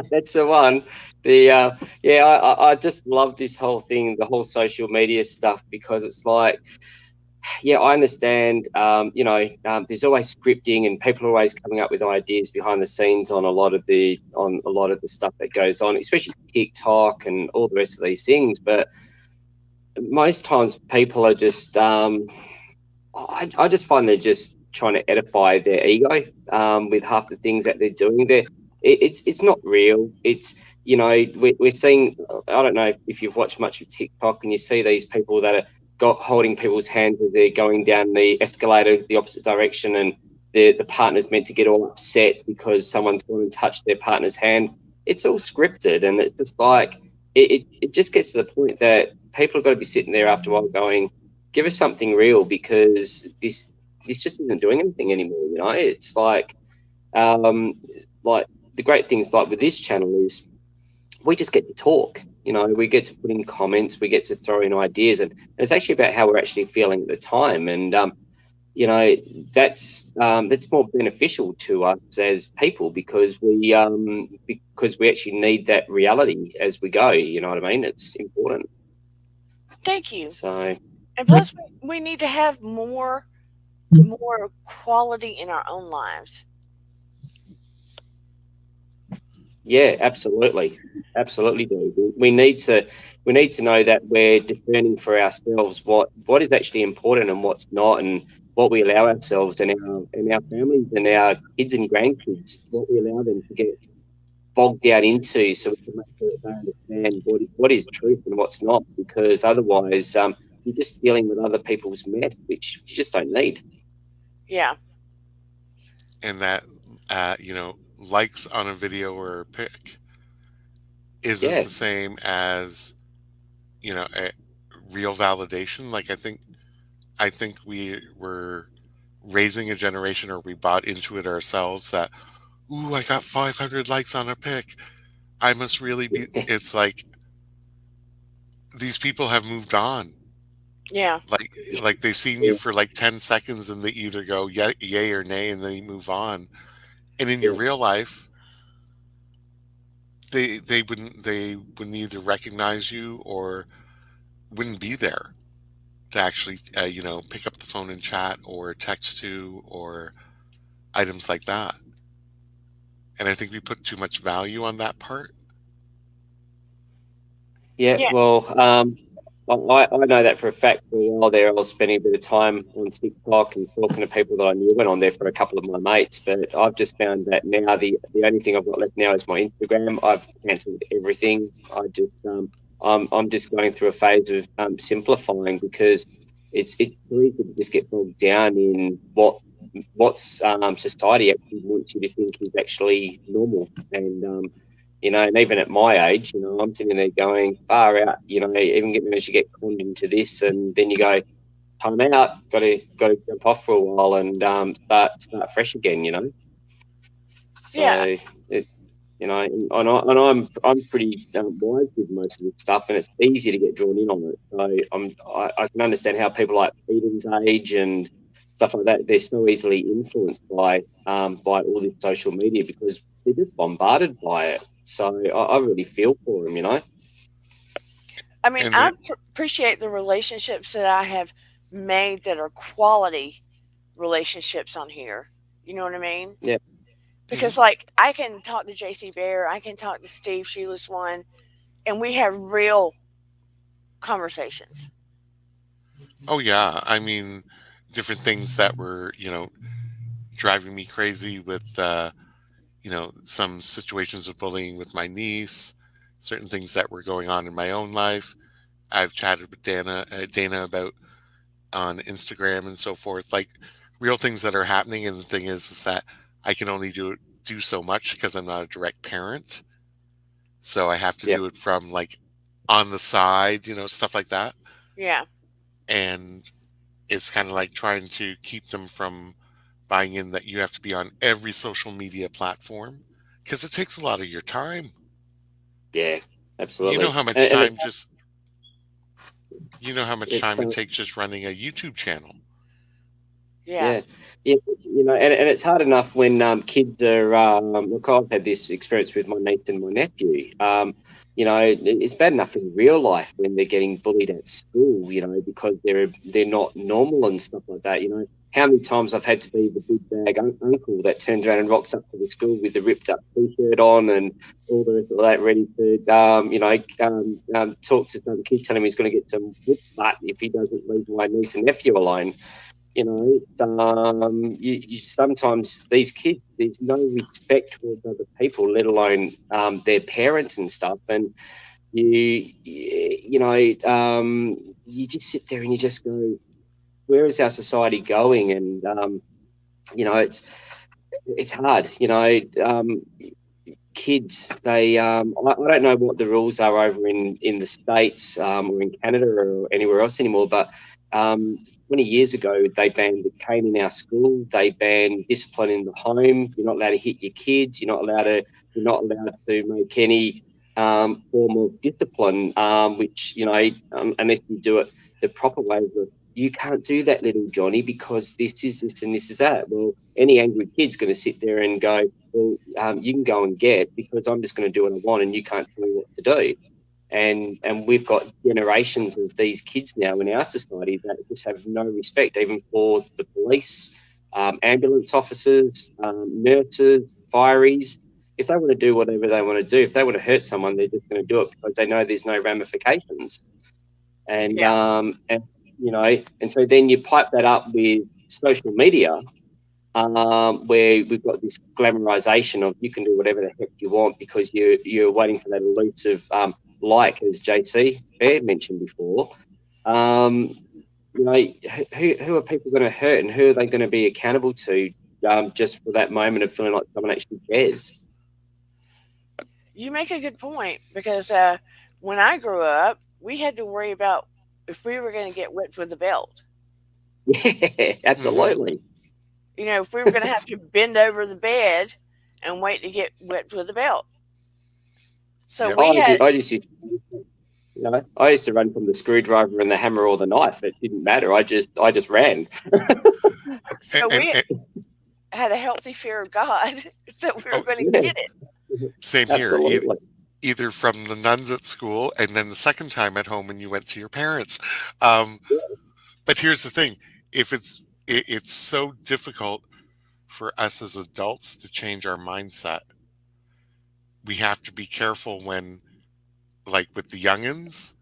that's the one. I just love this whole thing, the whole social media stuff, because it's like, yeah, I understand. There's always scripting, and people are always coming up with ideas behind the scenes on a lot of the stuff that goes on, especially TikTok and all the rest of these things. But most times, people are just I just find they're just trying to edify their ego with half the things that they're doing. It's not real. It's we're seeing. I don't know if you've watched much of TikTok and you see these people that are got holding people's hands as they're going down the escalator the opposite direction, and the partner's meant to get all upset because someone's gone and touched their partner's hand. It's all scripted, and it's just like it just gets to the point that people have got to be sitting there after a while going, give us something real, because this just isn't doing anything anymore. You know, it's like the great things like with this channel is we just get to talk. You know, we get to put in comments, we get to throw in ideas, and it's actually about how we're actually feeling at the time. And you know, that's more beneficial to us as people, because we actually need that reality as we go. You know what I mean? It's important. Thank you. So And plus, we need to have more quality in our own lives. yeah, absolutely, do. We need to know that we're discerning for ourselves what is actually important and what's not, and what we allow ourselves and our families and our kids and grandkids, what we allow them to get bogged down into, so we can make sure that they understand what is truth and what's not, because otherwise you're just dealing with other people's mess, which you just don't need. Yeah. And that, you know, likes on a video or a pic isn't Yeah, the same as, you know, a real validation. Like I think we were raising a generation, or we bought into it ourselves, that, ooh, I got 500 likes on a pic, I must really be. It's like these people have moved on. Yeah. Like they've seen you for like 10 seconds, and they either go yay or nay, and then you move on. And in your yeah, real life, they wouldn't either recognize you or wouldn't be there to actually, you know, pick up the phone and chat or text to, or items like that. And I think we put too much value on that part. yeah. Yeah. Well, I know that for a fact. For a while there, I was spending a bit of time on TikTok and talking to people that I knew. Went on there for a couple of my mates, but I've just found that now the only thing I've got left now is my Instagram. I've cancelled everything. I just I'm just going through a phase of simplifying, because it's too easy to just get bogged down in what's society actually wants you to think is actually normal. And you know, and even at my age, you know, I'm sitting there going, far out, you know, even managed to get conned into this, and then you go, time out, got to jump off for a while and start fresh again, you know. Yeah. So it, you know, and I'm pretty wise with most of this stuff, and it's easy to get drawn in on it. So I can understand how people like Eden's age and stuff like that, they're so easily influenced by all this social media, because they're just bombarded by it. So I really feel for them, you know. I mean, And I there, appreciate the relationships that I have made that are quality relationships on here. You know what I mean? Yeah, Because, mhm. like, I can talk to JC Bear, I can talk to Steve, Sheila's one, and we have real conversations. Oh yeah, I mean, different things that were, you know, driving me crazy with, you know, some situations of bullying with my niece, certain things that were going on in my own life. I've chatted with Dana about on Instagram and so forth, like real things that are happening. And the thing is that I can only do so much because I'm not a direct parent. So I have to yeah, do it from like on the side, you know, stuff like that. Yeah. And it's kind of like trying to keep them from buying in that you have to be on every social media platform, because it takes a lot of your time. yeah, You know absolutely. how much And time just you know how much it's time it takes just running a YouTube channel. Yeah. yeah, yeah, you know, and it's hard enough when kids are. Look, I've had this experience with my niece and my nephew. You know, it's bad enough in real life when they're getting bullied at school. You know, because they're not normal and stuff like that. You know, how many times I've had to be the big bag uncle that turns around and rocks up to the school with the ripped up t-shirt on and all the rest of that, ready to talk to some kid, telling him he's going to get some whip butt if he doesn't leave my niece and nephew alone. You know, you sometimes these kids, there's no respect towards other people, let alone their parents and stuff. And You just sit there and you just go, where is our society going? And it's hard. Kids, I don't know what the rules are over in the States, or in Canada or anywhere else anymore, but 20 years ago they banned the cane in our school. They banned discipline in the home. You're not allowed to hit your kids. You're not allowed to make any form of discipline, which unless you do it the proper way. You can't do that, little Johnny, because this is this and this is that. Well, any angry kid's going to sit there and go, well, you can go and get, because I'm just going to do what I want and you can't tell me what to do. And we've got generations of these kids now in our society that just have no respect, even for the police, ambulance officers, nurses, fireys. If they want to do whatever they want to do, if they want to hurt someone, they're just going to do it because they know there's no ramifications. And Yeah. and so then you pipe that up with social media, where we've got this glamorization of you can do whatever the heck you want because you're waiting for that elusive like, as JC Bear mentioned before. Who are people going to hurt, and who are they going to be accountable to, just for that moment of feeling like someone actually cares? You make a good point because when I grew up, we had to worry about if we were going to get whipped with a belt. Yeah, absolutely. If we were going to have to bend over the bed and wait to get whipped with a belt. So Yep. we had, I used to run from the screwdriver and the hammer or the knife. It didn't matter. I just ran. so we had a healthy fear of God, so we were going to Yeah, get it. Same here. absolutely. Either from the nuns at school, and then the second time at home when you went to your parents. Um, but here's the thing: if it's so difficult for us as adults to change our mindset, we have to be careful when, like with the youngins,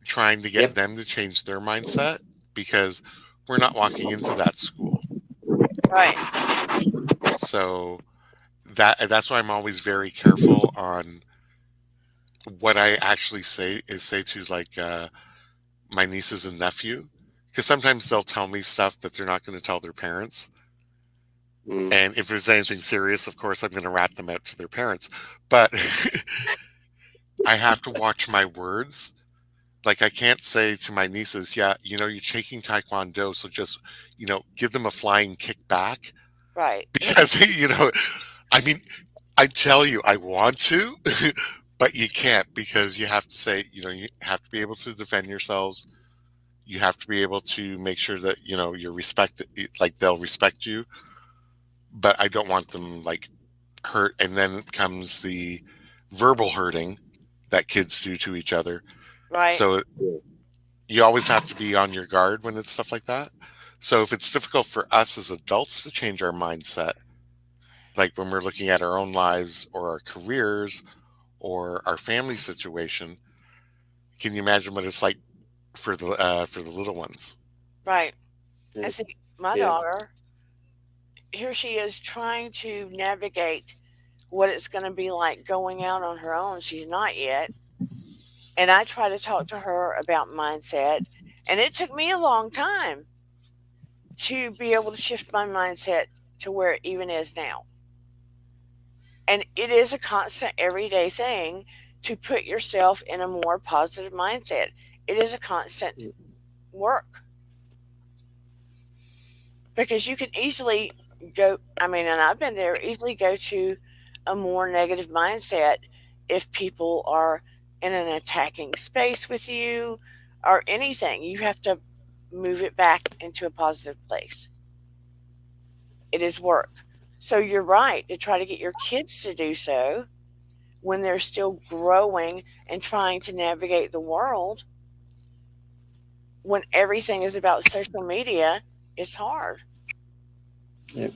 trying to get Yep. them to change their mindset, because we're not walking into that school. Right. So that's why I'm always very careful on what I actually say to, like, my nieces and nephew, because sometimes they'll tell me stuff that they're not going to tell their parents. Mm. And if there's anything serious, of course, I'm going to rat them out to their parents. But I have to watch my words. Like, I can't say to my nieces, yeah, you're taking Taekwondo, so just, give them a flying kick back. Right. Because, I mean, I tell you, I want to, but you can't, because you have to say, you have to be able to defend yourselves. You have to be able to make sure that, you're respected, like they'll respect you. But I don't want them, like, hurt. And then comes the verbal hurting that kids do to each other. Right. So you always have to be on your guard when it's stuff like that. So if it's difficult for us as adults to change our mindset, like when we're looking at our own lives or our careers or our family situation, can you imagine what it's like for the little ones? Right. Yeah. And see, my Yeah. daughter, here she is trying to navigate what it's going to be like going out on her own. She's not yet. And I try to talk to her about mindset. And it took me a long time to be able to shift my mindset to where it even is now. And it is a constant everyday thing to put yourself in a more positive mindset. It is a constant work because you can easily and I've been there, easily go to a more negative mindset if people are in an attacking space with you or anything. You have to move it back into a positive place. It is work. So you're right to try to get your kids to do so when they're still growing and trying to navigate the world. When everything is about social media, it's hard. Yeah.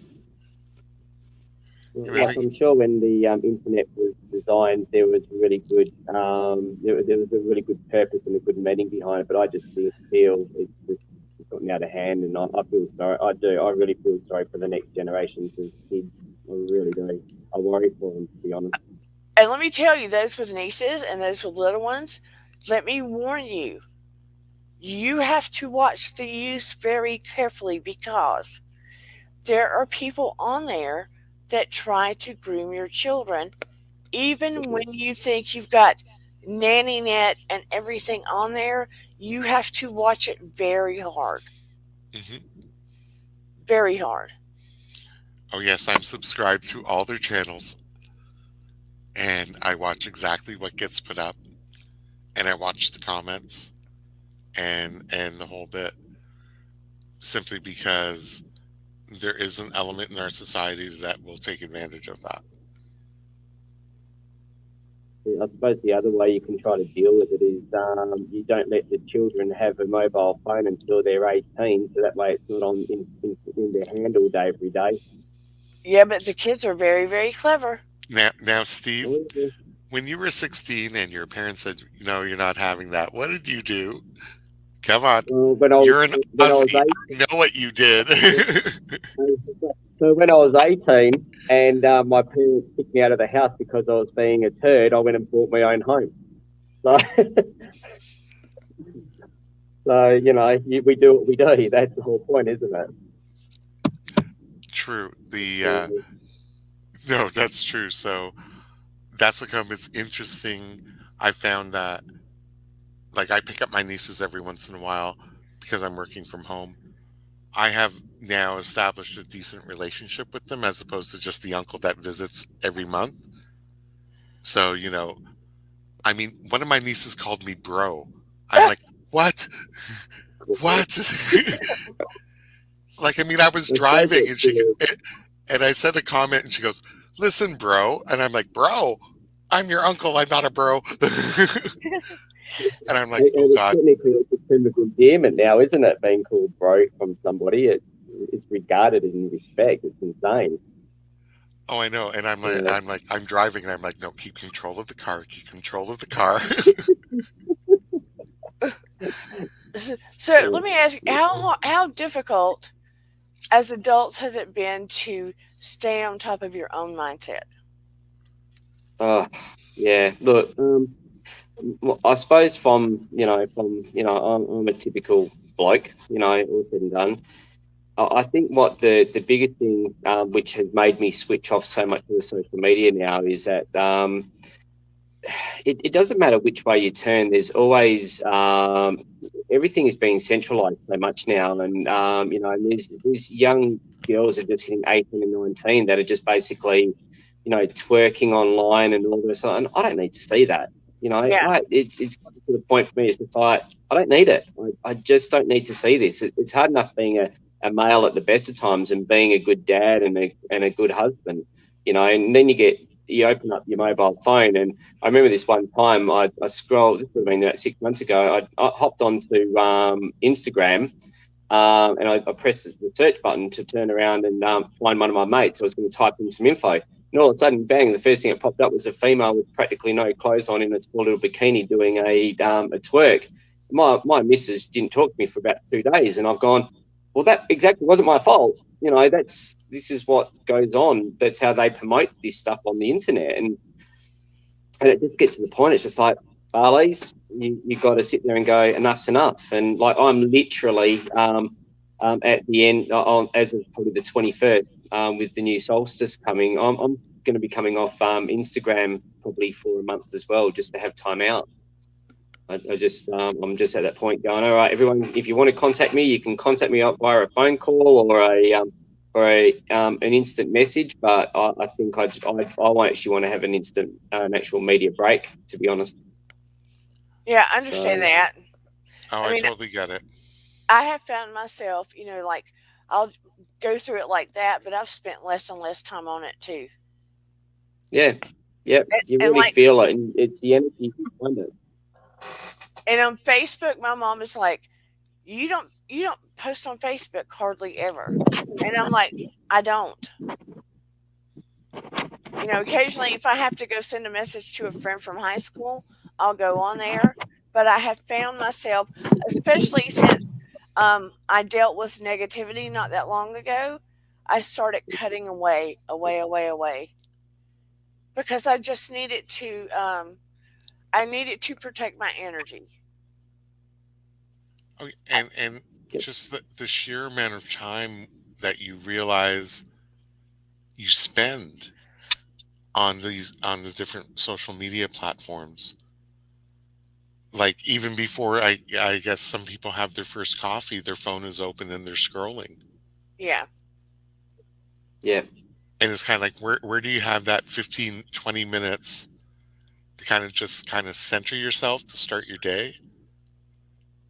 I Like, mean, I'm sure when the internet was designed, there was really good there was a really good purpose and a good meaning behind it. But I just feel it's gotten out of hand, and I feel sorry. I do. I really feel sorry for the next generations of kids. I really do. I worry for them, to be honest. And let me tell you, those with nieces and those with little ones, let me warn you, you have to watch the use very carefully because there are people on there that try to groom your children, even when you think you've got nanny net and everything on there. You have to watch it very hard, Hmm. very hard. Oh yes, I'm subscribed to all their channels, and I watch exactly what gets put up, and I watch the comments and the whole bit, simply because there is an element in our society that will take advantage of that. I suppose the other way you can try to deal with it is you don't let the children have a mobile phone until they're 18, so that way it's not in their hand all day every day. Yeah, but the kids are very, very clever. Now, Steve, Oh, when you were 16 and your parents said, you're not having that, what did you do? Come on. well, You're an when I was Aussie. I know what you did. 18, so when I was 18 and my parents kicked me out of the house because I was being a turd, I went and bought my own home. So, we do what we do. That's the whole point, isn't it? True. Yeah. No, that's true. So that's it's interesting. I found that, like, I pick up my nieces every once in a while because I'm working from home. I have now established a decent relationship with them as opposed to just the uncle that visits every month. So, I mean, one of my nieces called me bro. I'm like, what? What? Like, I mean, I was I suppose driving and and I said a comment and she goes, listen, bro. And I'm like, bro, I'm your uncle. I'm not a bro. And I'm like, oh it's God. technically a term of endearment now, isn't it? Being called bro from somebody, it's regarded in respect. It's insane. Oh, I know. And Yeah. I'm driving and I'm like, no, keep control of the car. Keep control of the car. So let me ask you, how difficult as adults has it been to stay on top of your own mindset? Oh, yeah. Look, well, I suppose I'm a typical bloke. All said and done. I think what the biggest thing which has made me switch off so much of the social media now is that it doesn't matter which way you turn. There's always everything is being centralized so much now, and and there's young girls are just hitting 18 and 19 that are just basically twerking online and all this, and I don't need to see that. Yeah, It's to the point for me. It's just like I don't need it. I just don't need to see this. It's hard enough being a male at the best of times and being a good dad and a good husband, and then you open up your mobile phone. And I remember this one time I scrolled, this would have been about 6 months ago, I hopped onto Instagram, and I pressed the search button to turn around and find one of my mates. I was going to type in some info. And all of a sudden, bang, the first thing that popped up was a female with practically no clothes on in a small little bikini doing a twerk. My missus didn't talk to me for about 2 days, and I've gone, well, that exactly wasn't my fault. This is what goes on. That's how they promote this stuff on the internet, and it just gets to the point. It's just like, Barley's, you got to sit there and go, enough's enough. And like I'm literally at the end, as of probably the 21st, with the new solstice coming, I'm going to be coming off Instagram probably for a month as well, just to have time out. I'm just at that point going, all right, everyone, if you want to contact me, you can contact me up via a phone call or an instant message. But I think I won't actually want to have an actual media break, to be honest. yeah, I understand So that. Oh, I I mean, totally get it. I have found myself, like I'll go through it like that, but I've spent less and less time on it too. yeah, you And really like, feel it, and it's the energy behind it. and on Facebook, my mom is like, you don't post on Facebook hardly ever, and I'm like, I don't. Occasionally, if I have to go send a message to a friend from high school, I'll go on there. But I have found myself, especially since I dealt with negativity not that long ago, I started cutting away, away, away, away. because I just need it to. I need it to protect my energy. Okay, I, and just the sheer amount of time that you realize you spend on the different social media platforms. Like even before I guess some people have their first coffee, their phone is open and they're scrolling. yeah, Yeah. And it's kind of like where do you have that 15 20 minutes to kind of just kind of center yourself to start your day?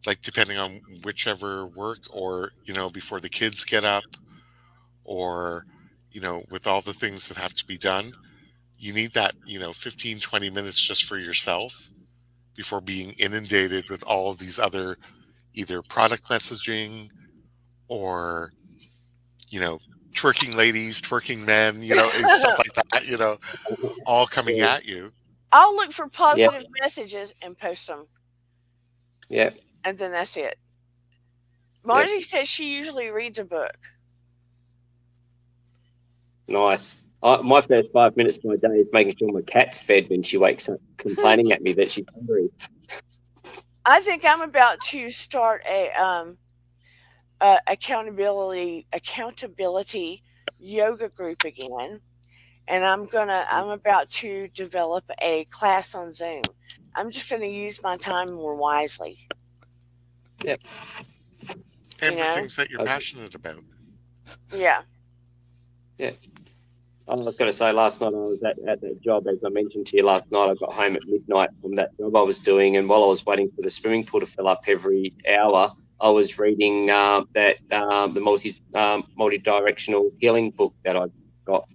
Like depending on whichever work or, before the kids get up or, with all the things that have to be done, you need that, 15 20 minutes just for yourself before being inundated with all of these other either product messaging or, you know, twerking ladies, twerking men, and stuff like that, all coming Yeah. at you. I'll look for Yeah. positive messages and post them, Yeah. and then that's it. Yeah. Margie says she usually reads a book. Nice. My first 5 minutes of my day is making sure my cat's fed when she wakes up, complaining at me that she's hungry. I think I'm about to start a accountability yoga group again, and I'm about to develop a class on Zoom. I'm just gonna use my time more wisely. Yeah. You And for know? things that you're I, passionate about. Yeah. yeah. I was going to say last night I was at that job, as I mentioned to you last night. I got home at midnight from that job I was doing, and while I was waiting for the swimming pool to fill up every hour, I was reading the multi-directional healing book that I got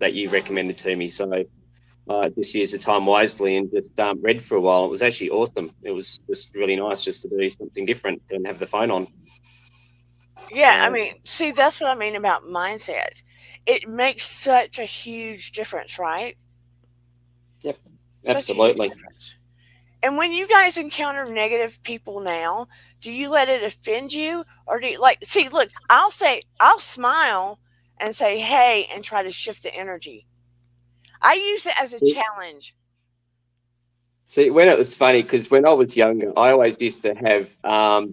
that you recommended to me. So just used the time wisely and just read for a while. It was actually awesome. It was just really nice just to do something different and have the phone on. Yeah, I So mean, see, that's what I mean about mindset. It makes such a huge difference, right? yep, Such a huge absolutely. difference. And when you guys encounter negative people now, do you let it offend you, or do you like? See, look, I'll smile and say, "Hey," and try to shift the energy. I use it as a challenge. See, when it was funny, because when I was younger, I always used to have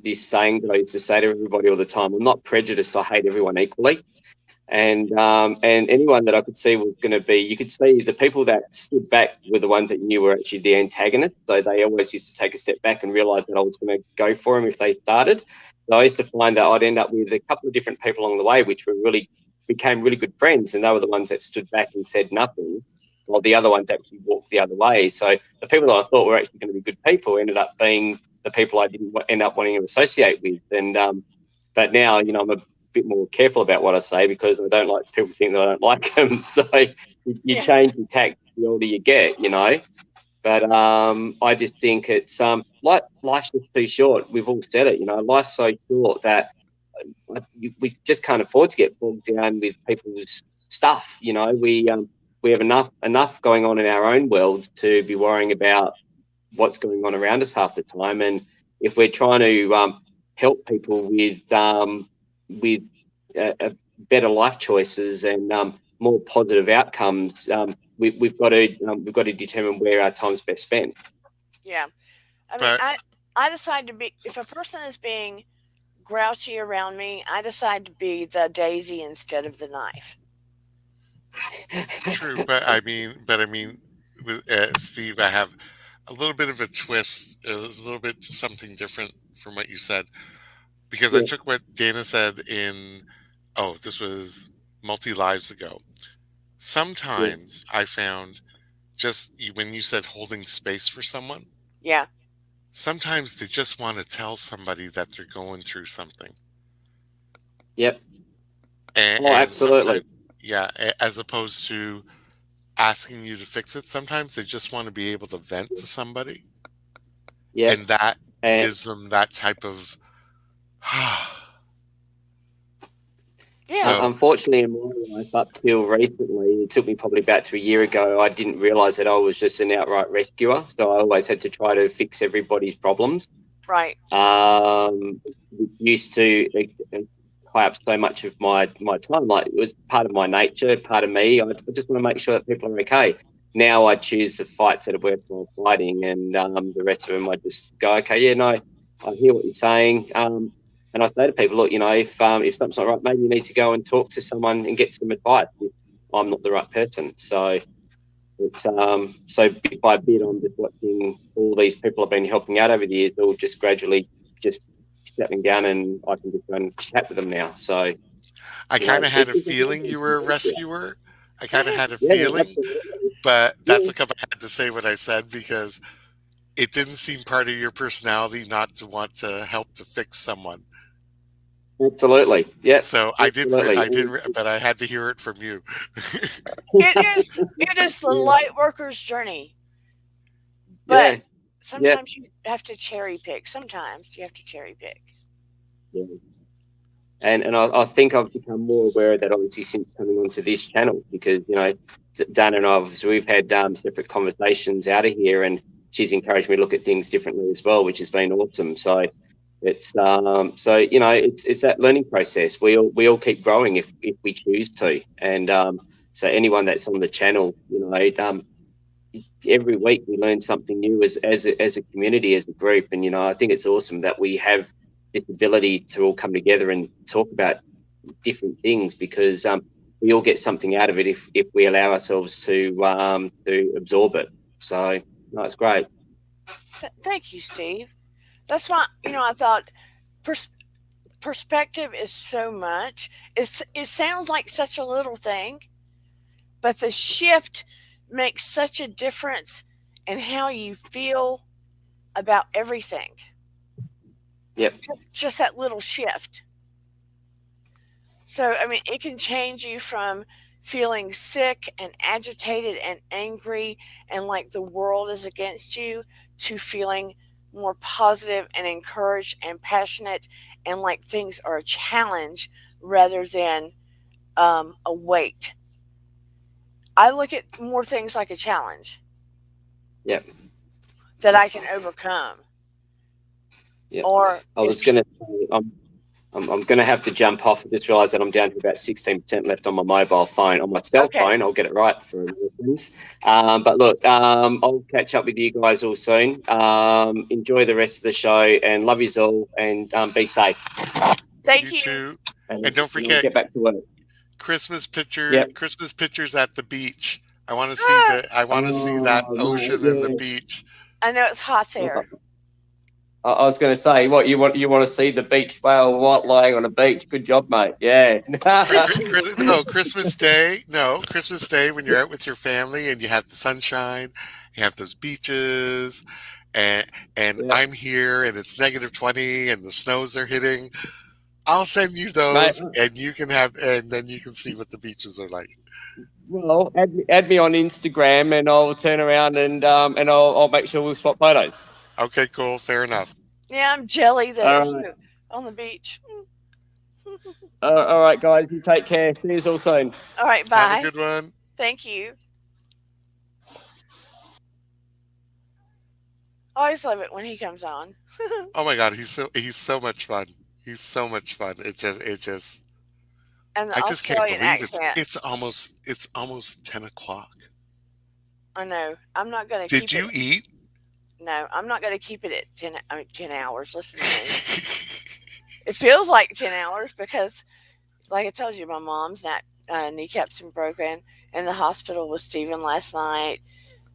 this saying that I used to say to everybody all the time: "I'm not prejudiced. I hate everyone equally." And anyone that I could see was going to be, you could see the people that stood back were the ones that you knew were actually the antagonists. So they always used to take a step back and realise that I was going to go for them if they started. So I used to find that I'd end up with a couple of different people along the way, which were really became really good friends, and they were the ones that stood back and said nothing, while the other ones actually walked the other way. So the people that I thought were actually going to be good people ended up being the people I didn't end up wanting to associate with. And but now, I'm a bit more careful about what I say because I don't like people think that I don't like them. So you Yeah, change your tact the older you get. But I just think it's like life's just too short. We've all said it. Life's so short that we just can't afford to get bogged down with people's stuff. We have enough going on in our own worlds to be worrying about what's going on around us half the time. And if we're trying to help people with better life choices and more positive outcomes, we've got to determine where our time's best spent. yeah. I mean, But I decide to be if a person is being grouchy around me, I decide to be the daisy instead of the knife. true, but I mean, with Steve, I have a little bit of a twist, a little bit something different from what you said, because I Yeah, took what Dana said in, oh, this was multi lives ago. yeah, Sometimes I found when you said holding space for someone, Yeah, sometimes they just want to tell somebody that they're going through something. yep. Oh, And absolutely. sometimes, yeah, as opposed to asking you to fix it, sometimes they just want to be able to vent to somebody. Yep. And that And gives them that type of, yeah, so, unfortunately, in my life, up till recently, it took me probably about to a year ago, I didn't realise that I was just an outright rescuer. So I always had to try to fix everybody's problems. right. Um, used to occupy up so much of my time. Like, it was part of my nature, part of me. I just want to make sure that people are okay. Now I choose the fights that are worthwhile fighting, and the rest of them I just go, okay, yeah, no, I hear what you're saying. And I say to people, look, if something's not right, maybe you need to go and talk to someone and get some advice if I'm not the right person. So it's so bit by bit, I'm just watching all these people I've been helping out over the years, all just gradually just stepping down, and I can just go and chat with them now. So I kind of had a it's a feeling you were a rescuer. I kind of had a yeah, no, feeling, absolutely. but Yeah, that's because I had to say what I said because it didn't seem part of your personality not to want to help to fix someone. absolutely. Yeah, So absolutely. but I had to hear it from you. It is the Yeah, light worker's journey, but yeah, yeah, sometimes you have to cherry pick. Sometimes you have to cherry pick. yeah. And I think I've become more aware of that, obviously, since coming onto this channel, because Dan and we've had separate conversations out of here, and she's encouraged me to look at things differently as well, which has been awesome. So it's that learning process. We all keep growing if we choose to, and so anyone that's on the channel, every week we learn something new as a community, as a group. And I think it's awesome that we have this ability to all come together and talk about different things, because we all get something out of it if we allow ourselves to absorb it. So no, it's great. Thank you, Steve. That's why I thought pers- perspective is so much. It sounds like such a little thing, but the shift makes such a difference in how you feel about everything. Yep. Just that little shift. So, I mean, it can change you from feeling sick and agitated and angry and like the world is against you to feeling more positive and encouraged and passionate and like things are a challenge rather than a weight. I look at more things like a challenge Yep. that I can overcome. Yep. Or I if was going to say, I'm going to have to jump off. I just realised that I'm down to about 16% left on my mobile phone. On my cell okay, phone, I'll get it right for Americans. But look, I'll catch up with you guys all soon. Enjoy the rest of the show, and love you all, and be safe. thank You you. too. And And don't I'll forget get back to work. Yep. Christmas pictures at the beach. Ah, I want to see that Oh, mate, ocean and the yeah. beach. I know it's hot there. I was going to say, what you want to see the beach whale lying on a beach? Good job, mate. Yeah. No, Christmas Day. No, Christmas Day when you're out with your family and you have the sunshine, you have those beaches, and Yeah. I'm here and it's -20 and the snows are hitting. I'll send you Mate, those and then you can see what the beaches are like. well, add me on Instagram, and I'll turn around and I'll make sure we'll swap photos. Okay, cool, fair enough. Yeah, I'm jelly that All it's right. on the beach. All right, guys. You take care. See you all soon. All right, Have a bye. good one. Thank you. Always love it when he comes on. Oh my God, he's so much fun. He's so much fun. It just And the I just can't Australian believe accent. it's almost 10 o'clock. I know. I'm not going to Did keep it. you eat? No, I'm not going to keep it at 10 hours. Listen to me. It feels like 10 hours because, like I told you, my mom's kneecap's been broken in the hospital with Steven last night.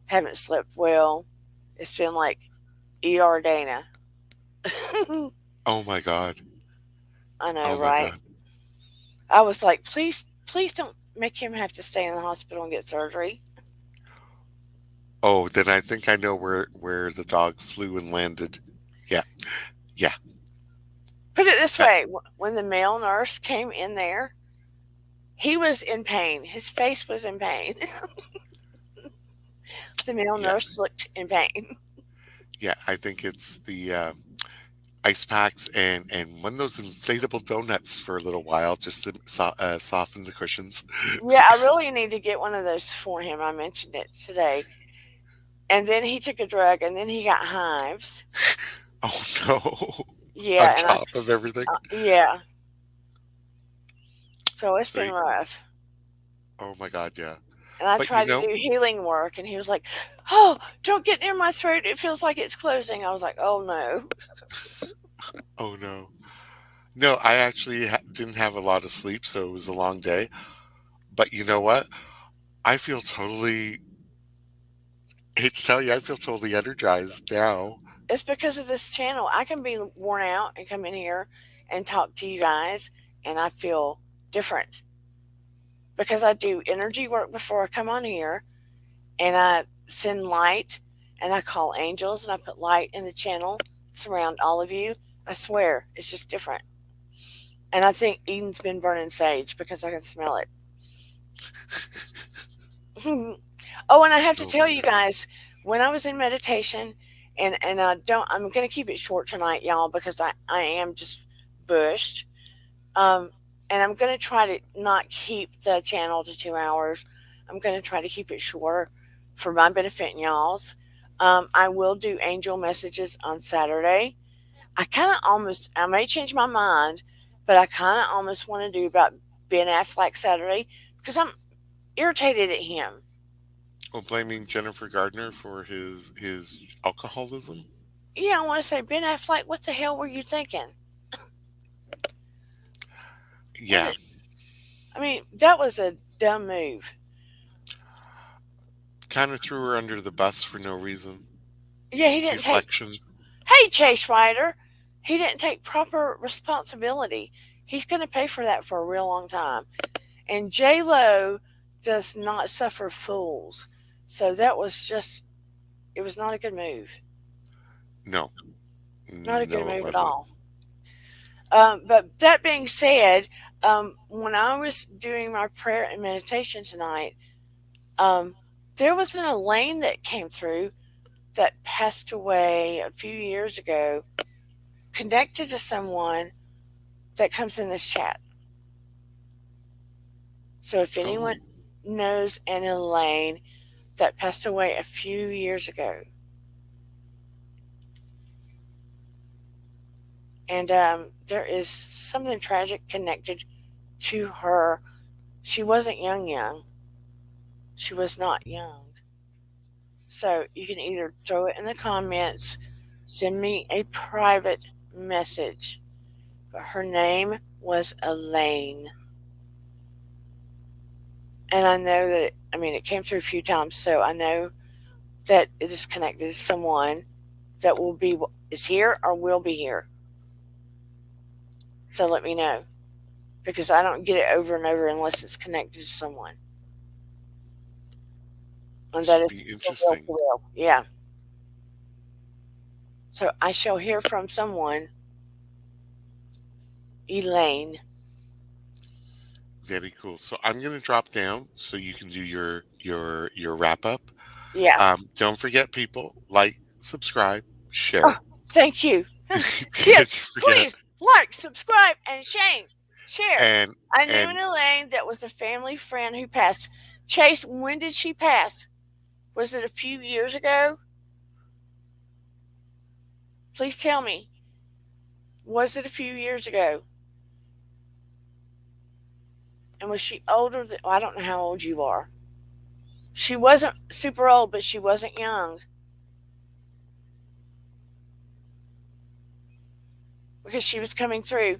Haven't slept well. It's been like ER Dana. Oh my God. I know, Oh my right? God. I was like, please don't make him have to stay in the hospital and get surgery. Oh, then I think I know where the dog flew and landed. Yeah. Yeah. Put it this Uh, way, when the male nurse came in there, he was in pain. His face was in pain. The male yeah. nurse looked in pain. Yeah. I think it's the ice packs and one of those inflatable donuts for a little while just to soften the cushions. Yeah, I really need to get one of those for him. I mentioned it today. And then he took a drug, and then he got hives. Oh no. On Yeah, and top of everything. yeah, So it's So, been rough. oh my God, yeah. And I But you tried to know, do healing work, and he was like, "Oh, don't get near my throat. It feels like it's closing." I was like, "Oh no." oh no. No, I actually didn't have a lot of sleep, so it was a long day. But you know what? I feel totally, hate to tell you, I feel totally energized now. It's because of this channel. I can be worn out and come in here and talk to you guys, and I feel different because I do energy work before I come on here, and I send light, and I call angels, and I put light in the channel surround all of you. I swear, it's just different. And I think Eden's been burning sage because I can smell it. Oh, and I have to Oh tell my you God. guys, when I was in meditation, and I don't, I'm going to keep it short tonight, y'all, because I am just bushed. Um, and I'm going to try to not keep the channel to 2 hours. I'm going to try to keep it shorter for my benefit and y'all's. I will do angel messages on Saturday. I kind of almost, I may change my mind, but I kind of almost want to do about Ben Affleck Saturday because I'm irritated at him. Oh, blaming Jennifer Gardner for his alcoholism? Yeah, I want to say, Ben Affleck, what the hell were you thinking? What Yeah, did, I mean, that was a dumb move. kind of threw her under the bus for no reason. Yeah, he didn't take, Deflection. hey, Chase Ryder, he didn't take proper responsibility. He's going to pay for that for a real long time. And J Lo does not suffer fools. So that was just, it was not a good move. No, Not a good no, it move at wasn't. all. But that being said, when I was doing my prayer and meditation tonight, um, there was an Elaine that came through that passed away a few years ago, connected to someone that comes in this chat. So if anyone Oh, knows an Elaine that passed away a few years ago, and there is something tragic connected to her. She wasn't young. She was not young. So you can either throw it in the comments, send me a private message. But her name was Elaine. And I know that, I mean, it came through a few times, so I know that it is connected to someone that will be, is here or will be here. So let me know. Because I don't get it over and over unless it's connected to someone. And that should is be for real, interesting. for real. Yeah. So I shall hear from someone, Elaine. Very cool. So I'm gonna drop down so you can do your wrap up. Yeah. Don't forget, people, like, subscribe, Oh, share. thank you. Can't Yes, you forget? please like, subscribe, and share. And I knew and an Elaine that was a family friend who passed. Chase, when did she pass? Was it a few years ago? Please tell me. Was it a few years ago? And was she older than, well, I don't know how old you are. She wasn't super old, but she wasn't young because she was coming through,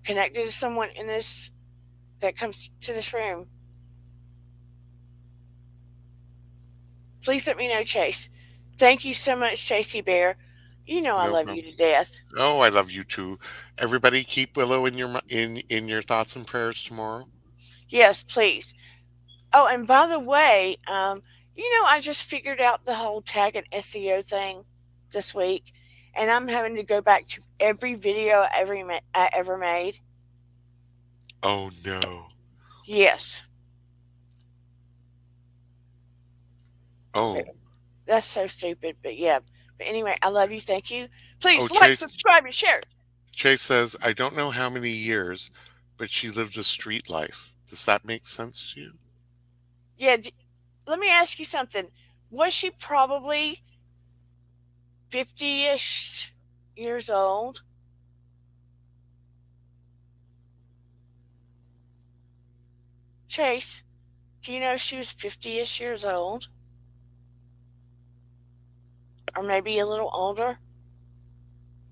connected to someone in this that comes to this room. Please let me know, Chase. Thank you so much, Chasey Bear. You know I no love you problem. to death. Oh, I love you too. Everybody, keep Willow in in your thoughts and prayers tomorrow. Yes, please. Oh, and by the way, I just figured out the whole tag and SEO thing this week, and I'm having to go back to every video I ever made. Oh no. Yes, but Oh, that's so stupid, but yeah. But anyway, I love you. Thank you. oh, Please like, Chase. subscribe, and share. Chase says, I don't know how many years, but she lived a street life. Does that make sense to you? Yeah, let me ask you something. Was she probably 50-ish years old? Chase, do you know she was 50-ish years old? Or maybe a little older?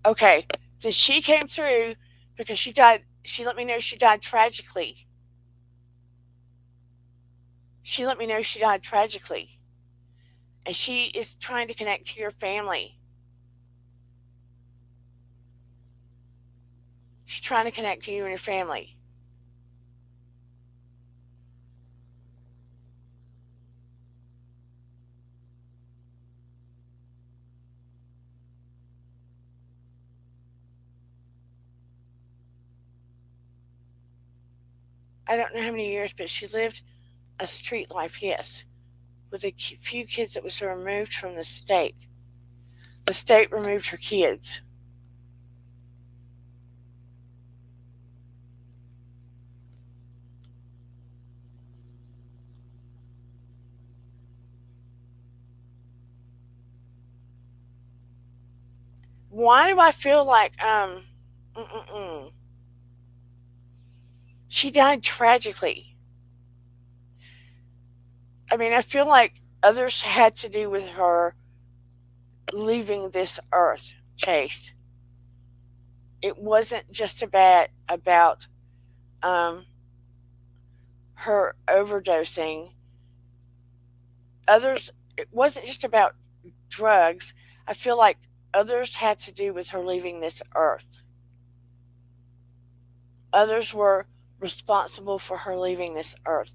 Okay, so she came through because she died. She let me know she died tragically. She let me know she died tragically. And she is trying to connect to your family. She's trying to connect to you and your family. I don't know how many years, but she lived a street life, yes, with a few kids that was removed from the state. The state removed her kids. Why do I feel like she died tragically? I mean, I feel like others had to do with her leaving this earth, Chase. It wasn't just about her overdosing. Others, it wasn't just about drugs. I feel like others had to do with her leaving this earth. Others were responsible for her leaving this earth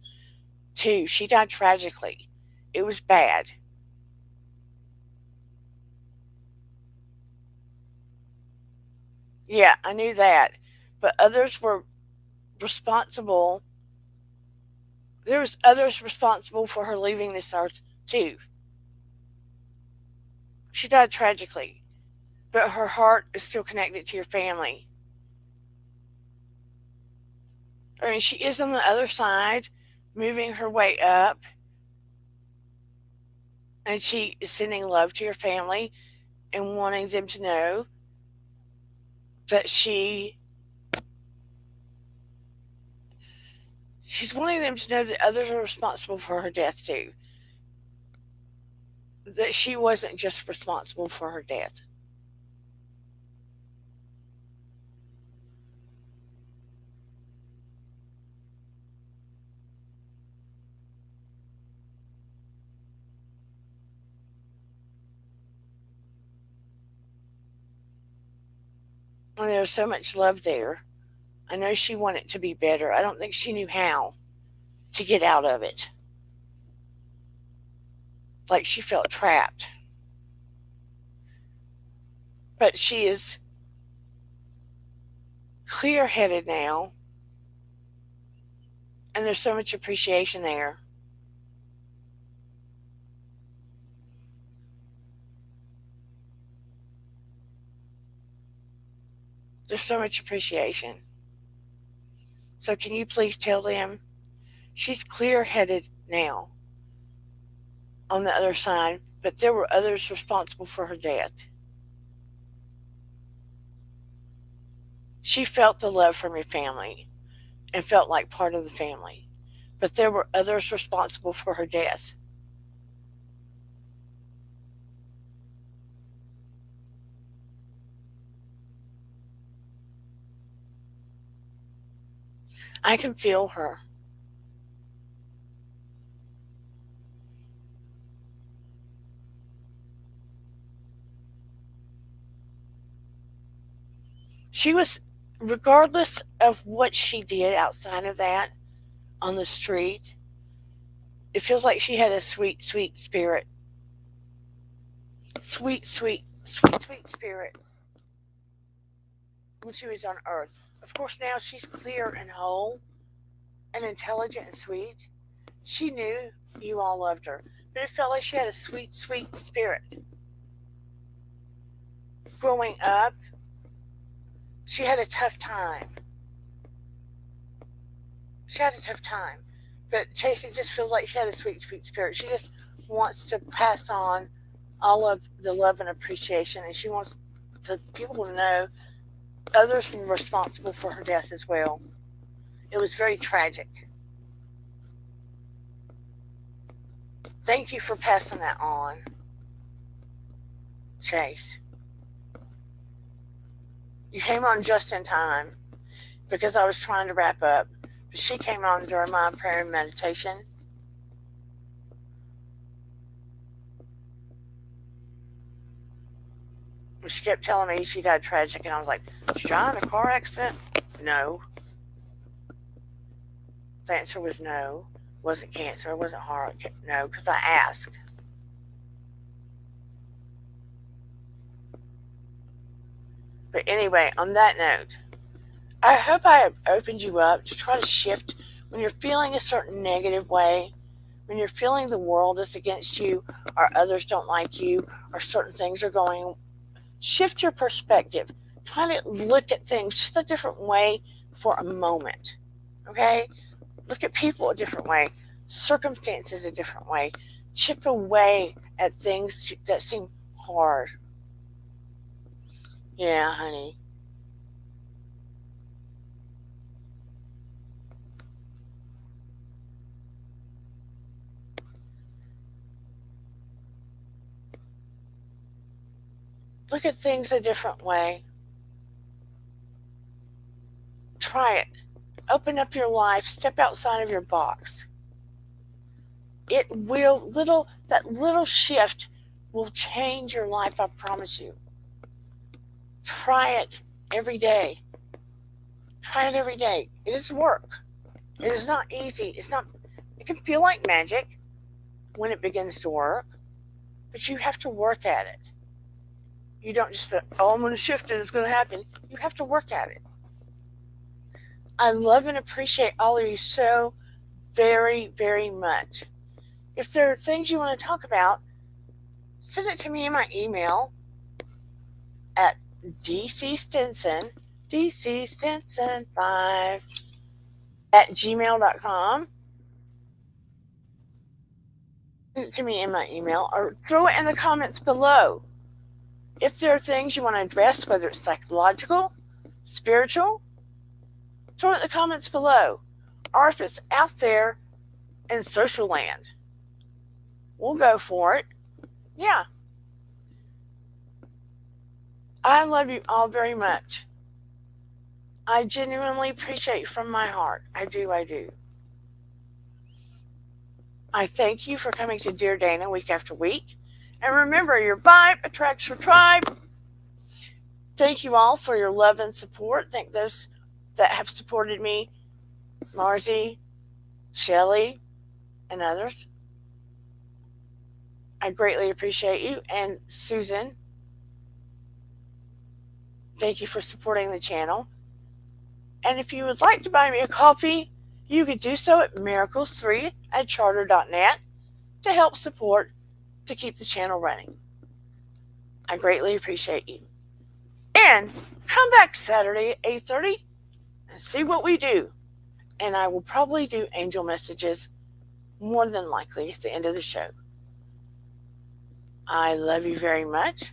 too. She died tragically. It was bad. Yeah, I knew that. But others were responsible. There was others responsible for her leaving this earth too. She died tragically, but her heart is still connected to your family. I mean, she is on the other side, moving her way up, and she is sending love to your family and wanting them to know that she's wanting them to know that others are responsible for her death too. That she wasn't just responsible for her death. And there was so much love there. I know she wanted to be better. I don't think she knew how to get out of it. Like she felt trapped. But she is clear headed now, and there's so much appreciation there. There's so much appreciation. So, can you please tell them she's clear headed now on the other side, but there were others responsible for her death. She felt the love from your family and felt like part of the family, but there were others responsible for her death. I can feel her. She was, regardless of what she did outside of that on the street, it feels like she had a sweet, sweet spirit. Sweet, sweet, sweet, sweet spirit when she was on earth. Of course, now she's clear and whole and intelligent and sweet. She knew you all loved her, but it felt like she had a sweet, sweet spirit. Growing up, she had a tough time. She had a tough time. But Chase, it just feels like she had a sweet, sweet spirit. She just wants to pass on all of the love and appreciation, and she wants people to know others were responsible for her death as well. It was very tragic. Thank you for passing that on, Chase. You came on just in time because I was trying to wrap up. But she came on during my prayer and meditation. She kept telling me she died tragic, and I was like, did she die in a car accident? No. The answer was no. It wasn't cancer, it wasn't heart. No, because I asked. But anyway, on that note, I hope I have opened you up to try to shift when you're feeling a certain negative way, when you're feeling the world is against you, or others don't like you, or certain things are going. Shift your perspective. Try to look at things just a different way for a moment. Okay? Look at people a different way, circumstances a different way. Chip away at things that seem hard. Yeah, honey. Look at things a different way. Try it. Open up your life. Step outside of your box. It will, that little shift will change your life, I promise you. Try it every day. Try it every day. It is work. It is not easy. It can feel like magic when it begins to work, but you have to work at it. You don't just, I'm going to shift it, it's going to happen. You have to work at it. I love and appreciate all of you so very, very much. If there are things you want to talk about, send it to me in my email at dcstinson5 @gmail.com. Send it to me in my email or throw it in the comments below. If there are things you want to address, whether it's psychological, spiritual, throw it in the comments below. Or if it's out there in social land, we'll go for it. Yeah. I love you all very much. I genuinely appreciate you from my heart. I do. I thank you for coming to Dear Dana week after week. And remember, your vibe attracts your tribe. Thank you all for your love and support. Thank those that have supported me, Marzie, Shelly, and others. I greatly appreciate you. And Susan, thank you for supporting the channel. And if you would like to buy me a coffee, you could do so at miracles3@charter.net to help support to keep the channel running. I greatly appreciate you. And come back Saturday at 8:30 and see what we do. And I will probably do angel messages more than likely at the end of the show. I love you very much.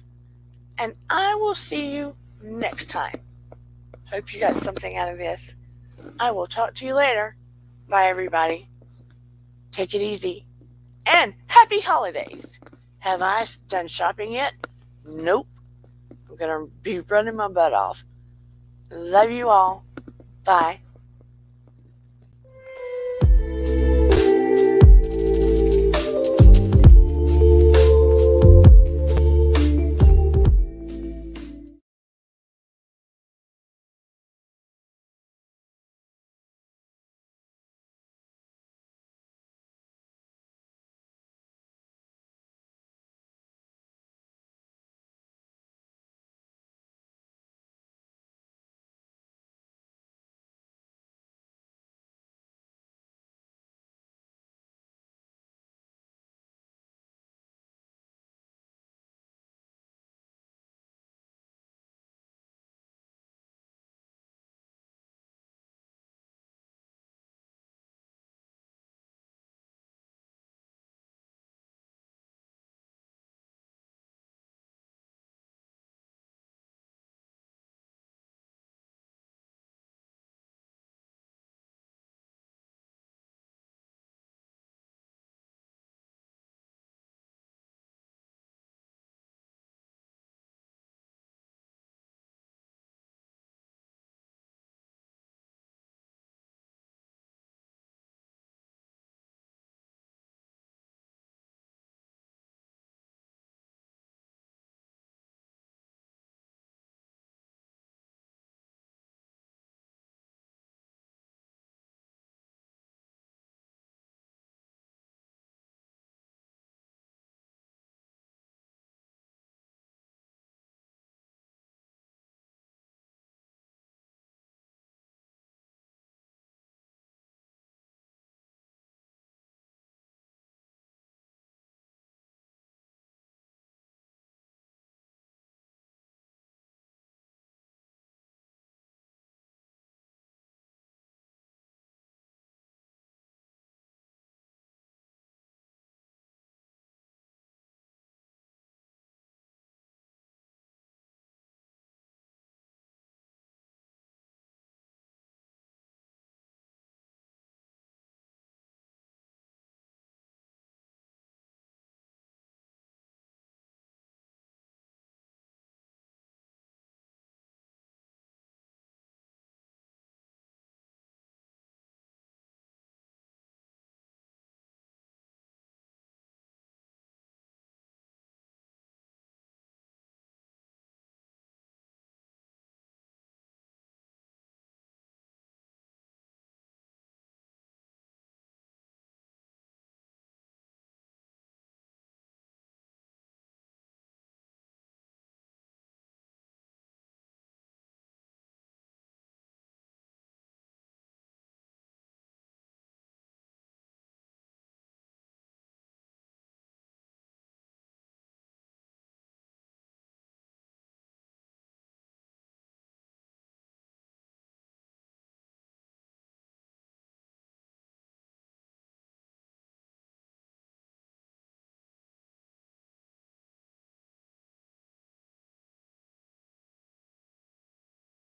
And I will see you next time. Hope you got something out of this. I will talk to you later. Bye, everybody. Take it easy. And happy holidays. Have I done shopping yet? Nope. I'm going to be running my butt off. Love you all. Bye.